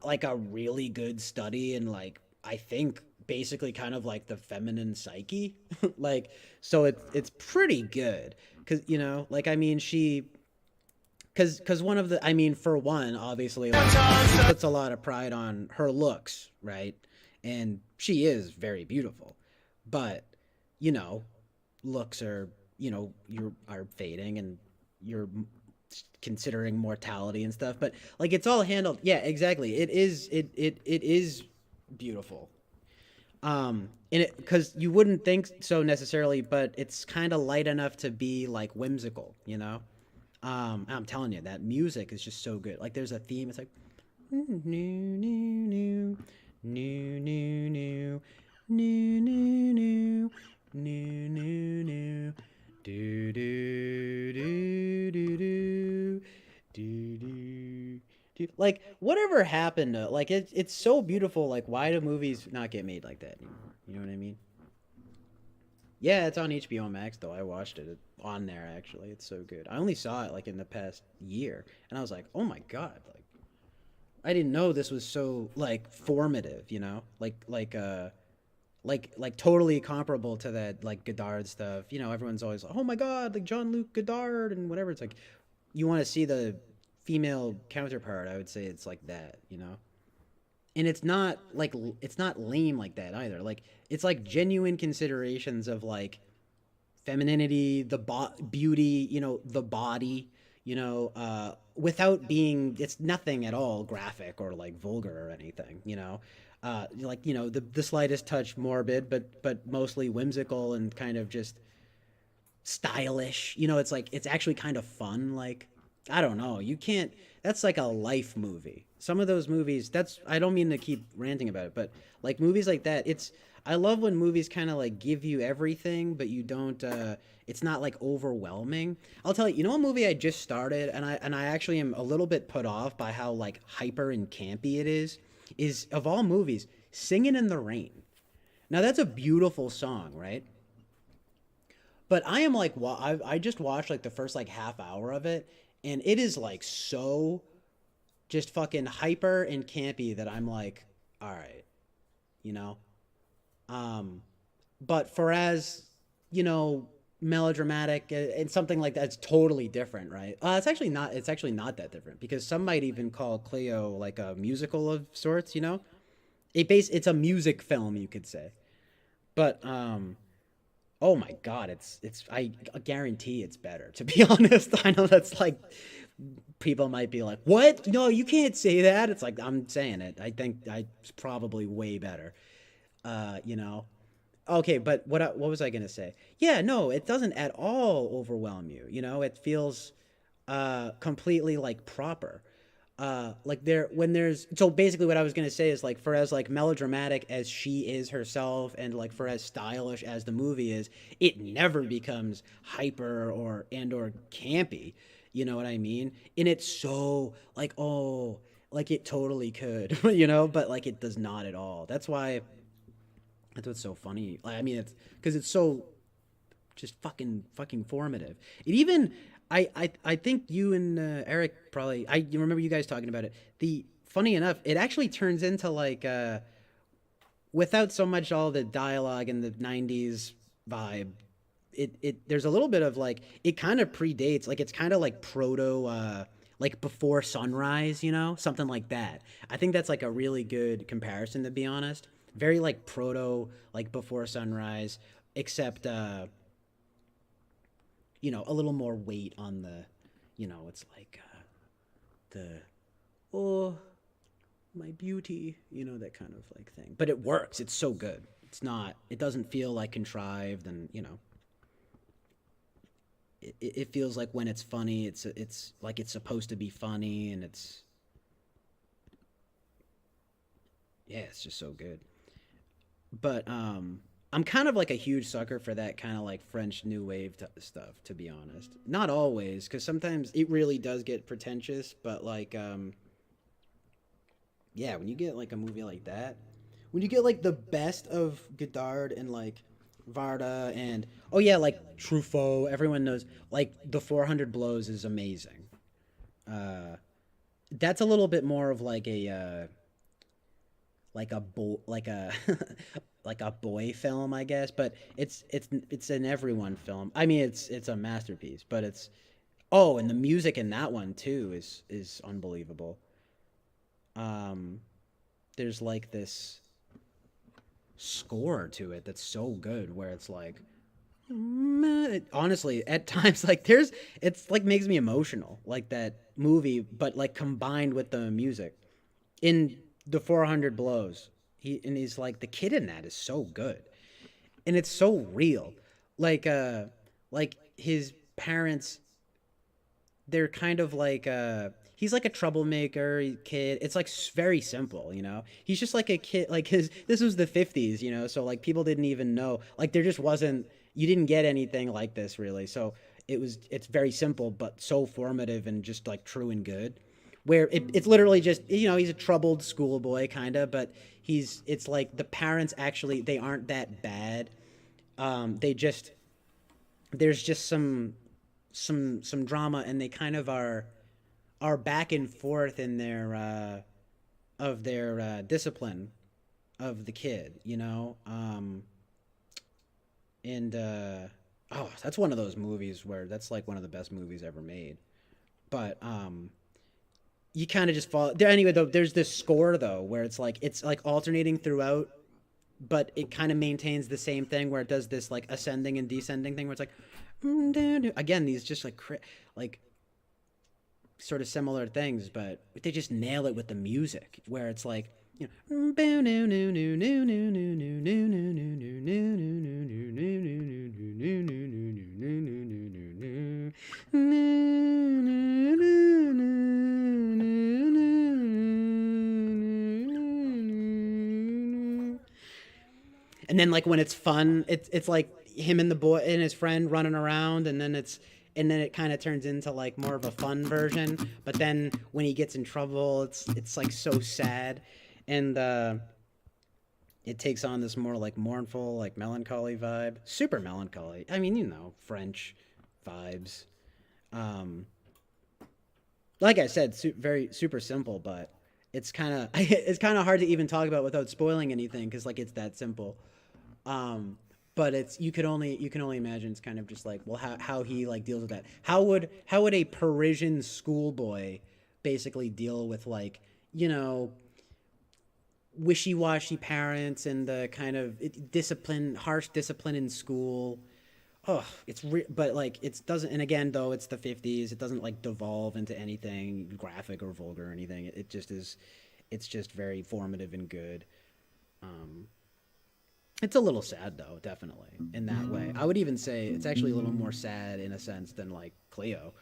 like a really good study in like I think basically kind of like the feminine psyche. Like so it's pretty good cuz you know, like I mean she cuz one of the I mean for one obviously like she puts a lot of pride on her looks, right? And she is very beautiful. But you know, looks are, you know, you are fading and you're considering mortality and stuff, but like it's all handled. Yeah, exactly. It is beautiful. And it because you wouldn't think so necessarily, but it's kind of light enough to be like whimsical, you know. I'm telling you that music is just so good. Like there's a theme. It's like new new new new new new new new new new new new do do do do do do do do. Like whatever happened to like it's so beautiful. Like why do movies not get made like that anymore? You know what I mean? Yeah, it's on HBO Max though. I watched it on there actually. It's so good. I only saw it like in the past year, and I was like, oh my god, like I didn't know this was so like formative. You know, like totally comparable to that like Godard stuff. You know, everyone's always like, oh my god, like Jean Luc Godard and whatever. It's like you want to see the female counterpart. I would say it's like that. You know, and it's not like it's not lame like that either. Like it's like genuine considerations of like femininity, beauty, you know, the body, you know, without being it's nothing at all graphic or like vulgar or anything, you know. Like you know the slightest touch morbid, but mostly whimsical and kind of just stylish. You know, it's like it's actually kind of fun. Like I don't know, you can't. That's like a life movie. Some of those movies. That's I don't mean to keep ranting about it, but like movies like that, it's. I love when movies kind of like give you everything, but you don't. It's not like overwhelming. I'll tell you. You know, a movie I just started, and I actually am a little bit put off by how like hyper and campy it is. Is of all movies, Singing in the Rain. Now that's a beautiful song, right? But I am like, I just watched like the first like half hour of it, and it is like so just fucking hyper and campy that I'm like, all right, you know. Um, but for as you know, melodramatic and something like that's totally different, right? It's actually not. It's actually not that different because some might even call Cleo like a musical of sorts. You know, it's a music film, you could say. But oh my god, it's I guarantee it's better. To be honest, I know that's like people might be like, "What? No, you can't say that." It's like I'm saying it. I think it's probably way better. You know. Okay, but what was I gonna say? Yeah, no, it doesn't at all overwhelm you. You know, it feels completely like proper. Like there when there's so basically what I was gonna say is like for as like melodramatic as she is herself and like for as stylish as the movie is, it never becomes hyper or campy. You know what I mean? And it's so like oh like it totally could, you know, but like it does not at all. That's what's so funny. Like, I mean, it's because it's so just fucking formative. It even I think you and Eric probably I you remember you guys talking about it. The funny enough, it actually turns into like without so much all the dialogue and the '90s vibe. It there's a little bit of like it kind of predates like it's kind of like proto like before sunrise, you know, something like that. I think that's like a really good comparison to be honest. Very like proto like before sunrise, except you know, a little more weight on the, you know, it's like the, oh, my beauty, you know, that kind of like thing. But it works. It's so good. It's not, it doesn't feel like contrived and, you know, it feels like when it's funny, it's like it's supposed to be funny and it's, yeah, it's just so good. But I'm kind of like a huge sucker for that kind of like French New Wave stuff, to be honest. Not always, because sometimes it really does get pretentious. But like, yeah, when you get like a movie like that, when you get like the best of Godard and like Varda, and oh yeah, like Truffaut. Everyone knows like the 400 Blows is amazing. Uh, that's a little bit more of like a like a boy film, I guess. But it's an everyone film. I mean, it's a masterpiece. But it's oh, and the music in that one too is unbelievable. Um, there's like this score to it that's so good where it's like honestly at times like there's it's like makes me emotional like that movie but like combined with the music in the 400 blows he's like the kid in that is so good and it's so real like like his parents they're kind of like he's like a troublemaker kid. It's like very simple, you know. He's just like a kid. Like his this was the 50s, you know. So like people didn't even know. Like there just wasn't. You didn't get anything like this really. So it's very simple but so formative and just like true and good. Where it's literally just you know he's a troubled schoolboy kind of, but it's like the parents actually they aren't that bad. They just there's just some drama and they kind of are back and forth in their of their discipline of the kid, you know. And oh, that's one of those movies where that's like one of the best movies ever made. But you kind of just fall there anyway. Though there's this score though where it's like alternating throughout, but it kind of maintains the same thing where it does this like ascending and descending thing where it's like again these just like sort of similar things, but they just nail it with the music where it's like you know and then like when it's fun it's like him and the boy and his friend running around and then it kind of turns into like more of a fun version but then when he gets in trouble it's like so sad and it takes on this more like mournful like melancholy vibe super melancholy I mean you know French vibes um like I said very super simple but it's kind of it's kind of hard to even talk about without spoiling anything because like it's that simple um but it's you can only imagine it's kind of just like well how he like deals with that how would a Parisian schoolboy basically deal with like you know wishy-washy parents and the kind of discipline harsh discipline in school oh but like it doesn't and again though it's the 50s it doesn't like devolve into anything graphic or vulgar or anything it just is it's just very formative and good um it's a little sad though, definitely in that way. I would even say it's actually a little more sad in a sense than like Cleo,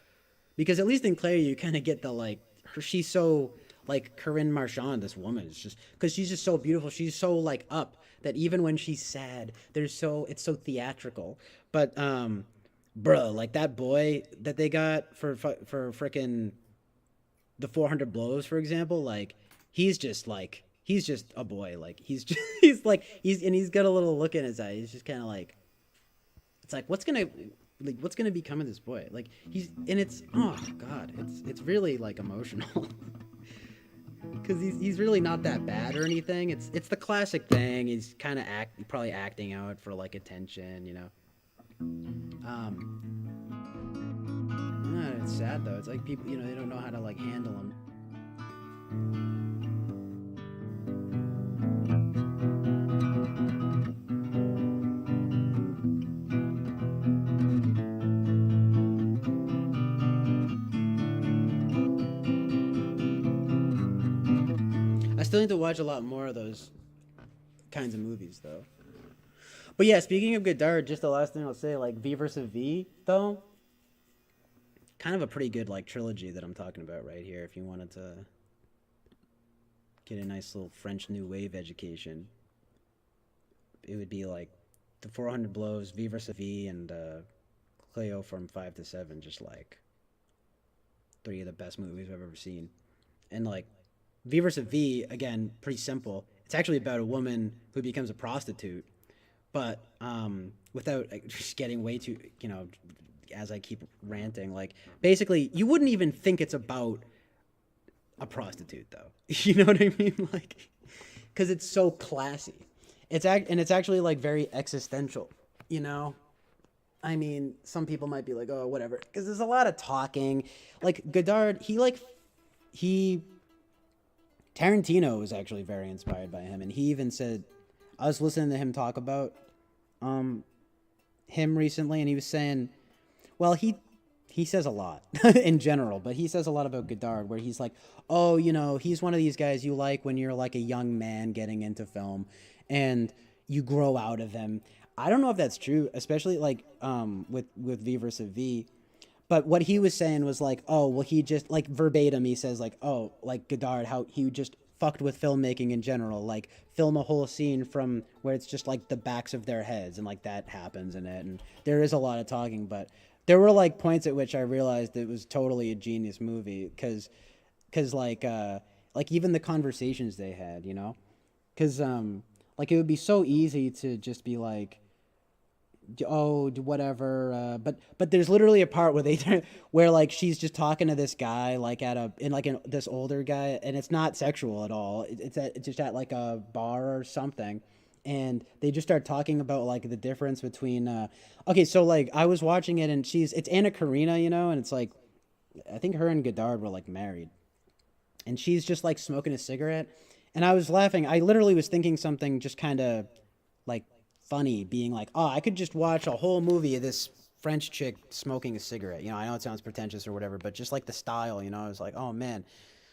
because at least in Cleo you kind of get the like she's so like Corinne Marchand. This woman is just because she's just so beautiful. She's so like up that even when she's sad, there's so it's so theatrical. But bro, like that boy that they got for frickin' the 400 blows, for example, like he's just a boy. Like he's just he's got a little look in his eye. He's just kind of like it's like what's gonna become of this boy? Like he's and it's oh god, it's really like emotional because he's really not that bad or anything. It's the classic thing. He's kind of probably acting out for like attention, you know. It's sad though. It's like people, you know, they don't know how to like handle him. I still need to watch a lot more of those kinds of movies though. But yeah, speaking of Godard, just the last thing I'll say, like V versus V though, kind of a pretty good like trilogy that I'm talking about right here. If you wanted to get a nice little French New Wave education, it would be like the 400 Blows, V versus V, and Cleo from 5 to 7. Just like three of the best movies I've ever seen. And like V versus V, again, pretty simple. It's actually about a woman who becomes a prostitute, But without just getting way too, as I keep ranting, like basically, you wouldn't even think it's about a prostitute, though. You know what I mean? Like, because it's so classy. And it's actually like very existential. You know, I mean, some people might be like, oh, whatever, because there's a lot of talking. Like Godard, he Tarantino was actually very inspired by him, and he even said, I was listening to him talk about him recently, and he was saying, well, he says a lot in general, but he says a lot about Godard, where he's like, oh, he's one of these guys you like when you're like a young man getting into film, and you grow out of him. I don't know if that's true, especially like with V versus V. But what he was saying was like, oh, well, he just, like, verbatim, he says, like, oh, like, Godard, how he just fucked with filmmaking in general. Like, film a whole scene from where it's just, like, the backs of their heads, and, like, that happens in it. And there is a lot of talking, but there were, like, points at which I realized it was totally a genius movie, because like, even the conversations they had, Because, like, it would be so easy to just be like, oh, whatever, but there's literally a part where where like she's just talking to this guy like this older guy, and it's not sexual at all. It's just at like a bar or something, and they just start talking about like the difference between okay, so like I was watching it, and it's Anna Karina, and it's like I think her and Godard were like married, and she's just like smoking a cigarette, and I was laughing. I literally was thinking something just kind of like funny, being like, oh, I could just watch a whole movie of this French chick smoking a cigarette. I know it sounds pretentious or whatever, but just like the style, I was like, oh man,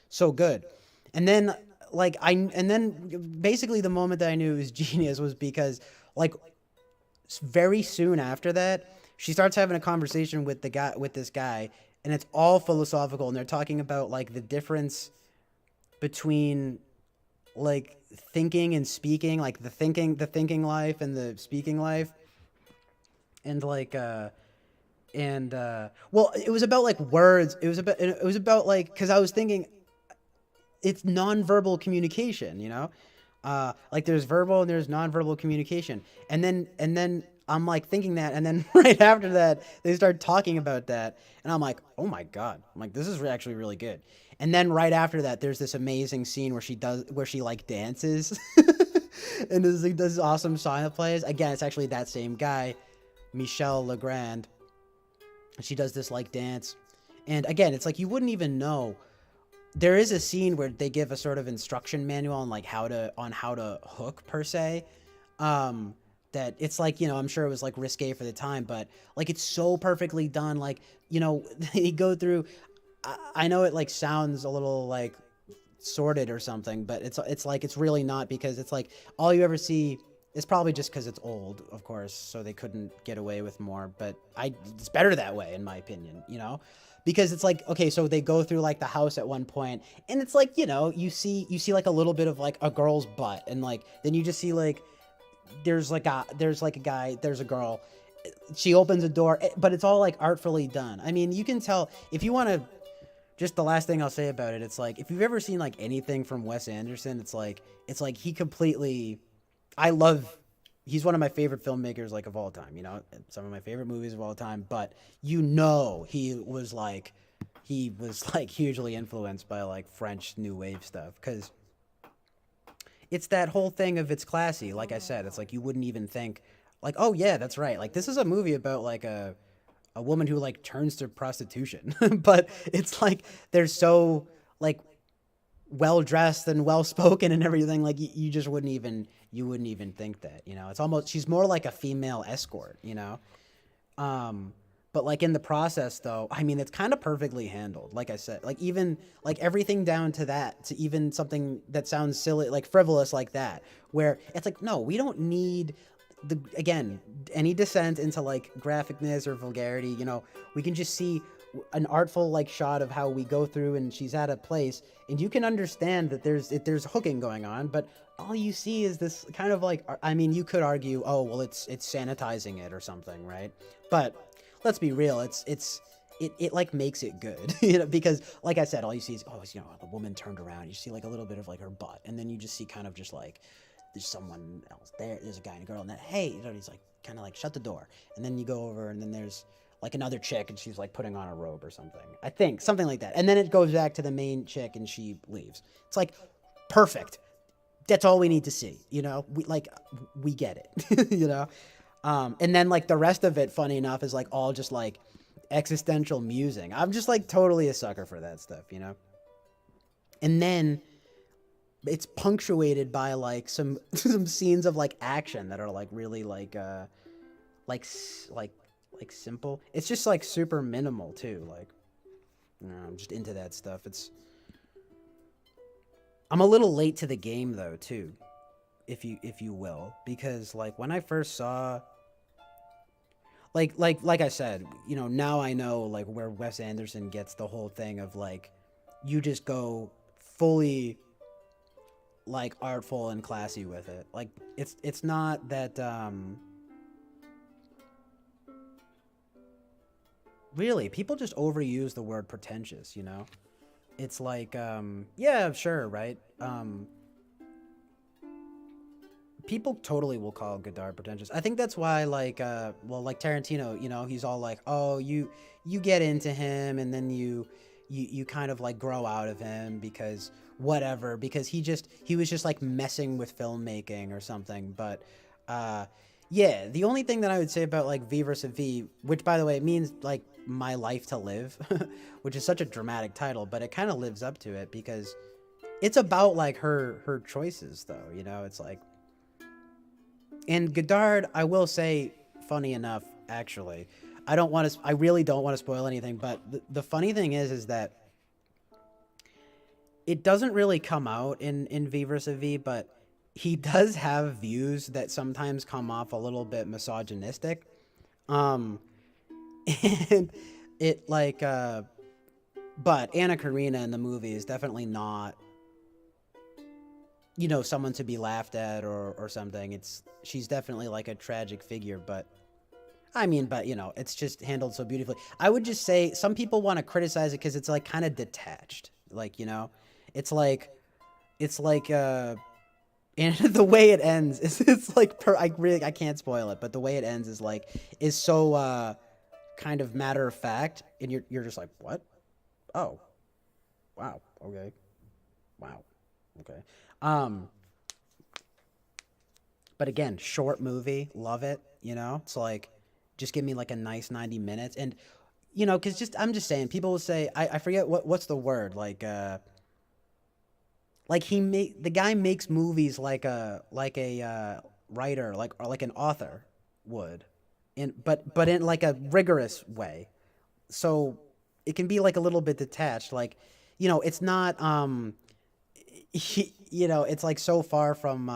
so good. And then basically the moment that I knew it was genius was because like very soon after that, she starts having a conversation with this guy, and it's all philosophical, and they're talking about like the difference between like thinking and speaking, like the thinking life and the speaking life, and like well, it was about like words. It was about like, because I was thinking it's nonverbal communication, like there's verbal and there's nonverbal communication, and then I'm like thinking that, and then right after that they start talking about that, and I'm like, oh my god, I'm like, this is actually really good. And then right after that, there's this amazing scene where she like dances, and there's like this awesome song that plays. Again, it's actually that same guy, Michel Legrand. She does this like dance, and again, it's like you wouldn't even know. There is a scene where they give a sort of instruction manual on like how to hook per se. That it's like, I'm sure it was like risque for the time, but like it's so perfectly done. Like, they go through. I know it like sounds a little like sordid or something, but it's like it's really not, because it's like all you ever see is probably just because it's old, of course, so they couldn't get away with more. But it's better that way, in my opinion, because it's like, okay, so they go through like the house at one point, and it's like, you see like a little bit of like a girl's butt, and like then you just see like there's a guy, there's a girl. She opens a door, but it's all like artfully done. I mean, you can tell if you want to. Just the last thing I'll say about it, it's like if you've ever seen like anything from Wes Anderson, it's like he completely. He's one of my favorite filmmakers like of all time. Some of my favorite movies of all time. But he was like hugely influenced by like French New Wave stuff, because it's that whole thing of it's classy. Like I said, it's like you wouldn't even think like, oh yeah, that's right. Like this is a movie about like a woman who like turns to prostitution, but it's like they're so like well dressed and well spoken and everything. Like you just wouldn't even think that, it's almost, she's more like a female escort, but like in the process though, I mean, it's kind of perfectly handled. Like I said, like even like everything down to that, to even something that sounds silly, like frivolous like that, where it's like, no, we don't need again, any descent into like graphicness or vulgarity, we can just see an artful like shot of how we go through, and she's at a place, and you can understand that there's hooking going on, but all you see is this kind of like, I mean, you could argue, oh well, it's sanitizing it or something, right? But let's be real, it like makes it good, because like I said, all you see is, oh, the woman turned around, you see like a little bit of like her butt, and then you just see kind of just like there's someone else there. There's a guy and a girl, and then hey, you know, he's like kind of like shut the door, and then you go over, and then there's like another chick, and she's like putting on a robe or something. I think something like that, and then it goes back to the main chick, and she leaves. It's like perfect. That's all we need to see, you know. We get it, you know. And then like the rest of it, funny enough, is like all just like existential musing. I'm just like totally a sucker for that stuff, you know. And then it's punctuated by like some scenes of like action that are like really like simple. It's just like super minimal too. Like, you know, I'm just into that stuff. I'm a little late to the game though too, if you will, because like when I first saw, like I said, you know, now I know like where Wes Anderson gets the whole thing of like, you just go fully like artful and classy with it. Like it's not that really people just overuse the word pretentious, you know. It's like yeah, sure, right. People totally will call Godard pretentious. I think that's why like well, like Tarantino, you know, he's all like, oh, you get into him and then you kind of like grow out of him because whatever, because he was just like messing with filmmaking or something. But yeah, the only thing that I would say about like V versus V, which by the way means like My Life to Live, which is such a dramatic title, but it kind of lives up to it because it's about like her choices though, you know. It's like, and Godard, I will say, funny enough, actually, I really don't want to spoil anything, but the funny thing is that it doesn't really come out in V versus V, but he does have views that sometimes come off a little bit misogynistic. And it like, but Anna Karina in the movie is definitely not, you know, someone to be laughed at or something. She's definitely like a tragic figure, but I mean, but you know, it's just handled so beautifully. I would just say some people want to criticize it because it's like kind of detached, like, you know, it's like and the way it ends it's like I can't spoil it, but the way it ends is so kind of matter of fact, and you're just like, what? Oh, wow, okay, wow, okay. But again, short movie, love it, you know. It's like, just give me like a nice 90 minutes, and you know, because I'm just saying, people will say, I forget what's the word, like the guy makes movies like a writer, or like an author would, but in like a rigorous way, so it can be like a little bit detached, like, you know, it's not you know, it's like so far from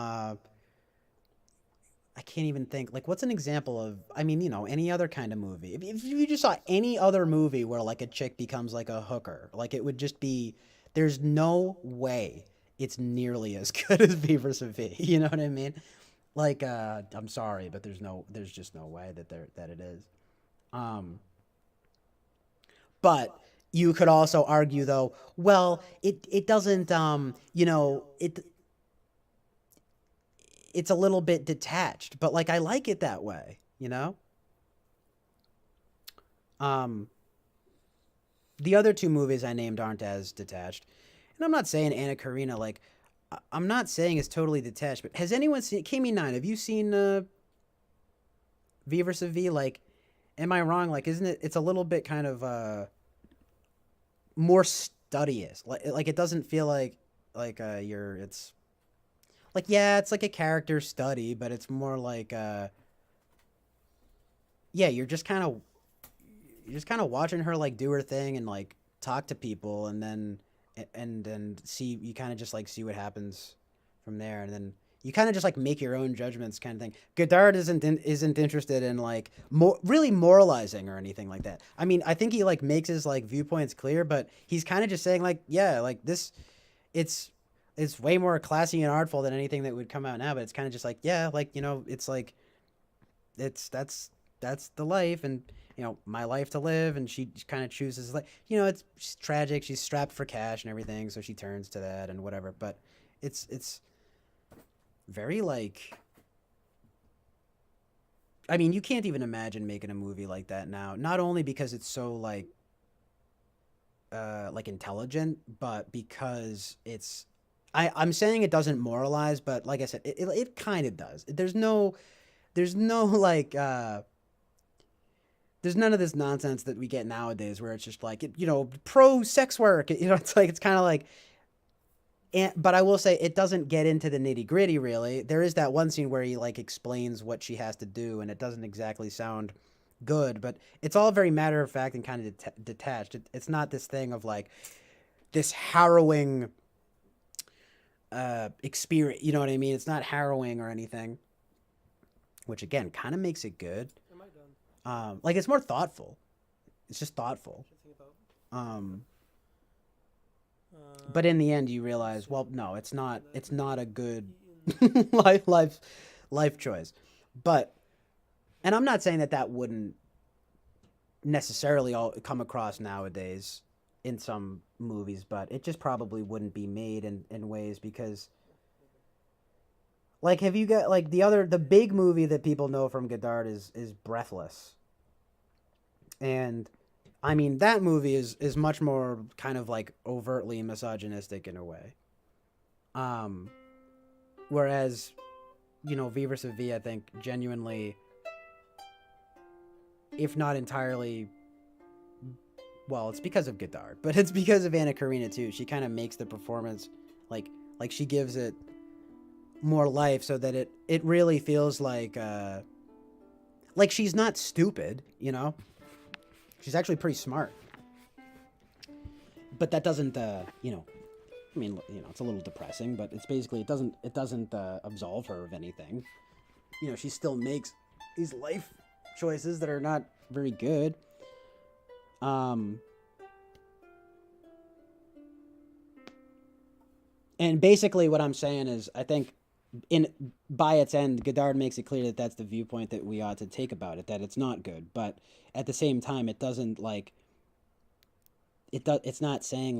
I can't even think, like, what's an example of, I mean, you know, any other kind of movie. If you just saw any other movie where like a chick becomes like a hooker, like it would just be, there's no way it's nearly as good as V versus V. You know what I mean? Like, I'm sorry, but there's just no way that it is. But you could also argue though, well, it doesn't, you know, it's a little bit detached, but like I like it that way, you know? Um, the other two movies I named aren't as detached. And I'm not saying Anna Karina, like, I'm not saying it's totally detached, but has anyone seen KM9? Have you seen V versus V? Like, am I wrong? Like, isn't it's a little bit kind of more studious. Like it doesn't feel like it's like, yeah, it's like a character study, but it's more like yeah, you're just kind of watching her like do her thing and like talk to people, and then and see, you kind of just like see what happens from there, and then you kind of just like make your own judgments, kind of thing. Godard isn't interested in like really moralizing or anything like that. I mean, I think he like makes his like viewpoints clear, but he's kind of just saying like, yeah, like this, it's way more classy and artful than anything that would come out now. But it's kind of just like, yeah, like, you know, it's like, that's the life, and you know, my life to live, and she kind of chooses, like, you know, she's tragic, she's strapped for cash and everything, so she turns to that and whatever. But it's very like. I mean, you can't even imagine making a movie like that now. Not only because it's so like intelligent, but because it's. I'm saying it doesn't moralize, but like I said, it kind of does. There's no like there's none of this nonsense that we get nowadays where it's just like pro sex work. It's like it's kind of like. But I will say it doesn't get into the nitty gritty really. There is that one scene where he like explains what she has to do, and it doesn't exactly sound good, but it's all very matter of fact and kind of detached. It's not this thing of like this harrowing experience. You know what I mean? It's not harrowing or anything, which again kind of makes it good. Am I done? Like it's more thoughtful. It's just thoughtful. What you think about? But in the end, you realize, well, no, it's not. It's not a good Eaten. life choice. But, and I'm not saying that wouldn't necessarily all come across nowadays in some movies, but it just probably wouldn't be made in ways because, like, have you got like the big movie that people know from Godard is Breathless, and I mean, that movie is much more kind of like overtly misogynistic in a way. Whereas, V vs. V, I think genuinely, if not entirely, well, it's because of Godard, but it's because of Anna Karina too. She kind of makes the performance like she gives it more life so that it really feels like she's not stupid, She's actually pretty smart. But that doesn't, I mean, it's a little depressing, but it's basically, it doesn't absolve her of anything. She still makes these life choices that are not very good. And basically what I'm saying is, I think by its end, Godard makes it clear that that's the viewpoint that we ought to take about it, that it's not good. But at the same time, it doesn't it's not saying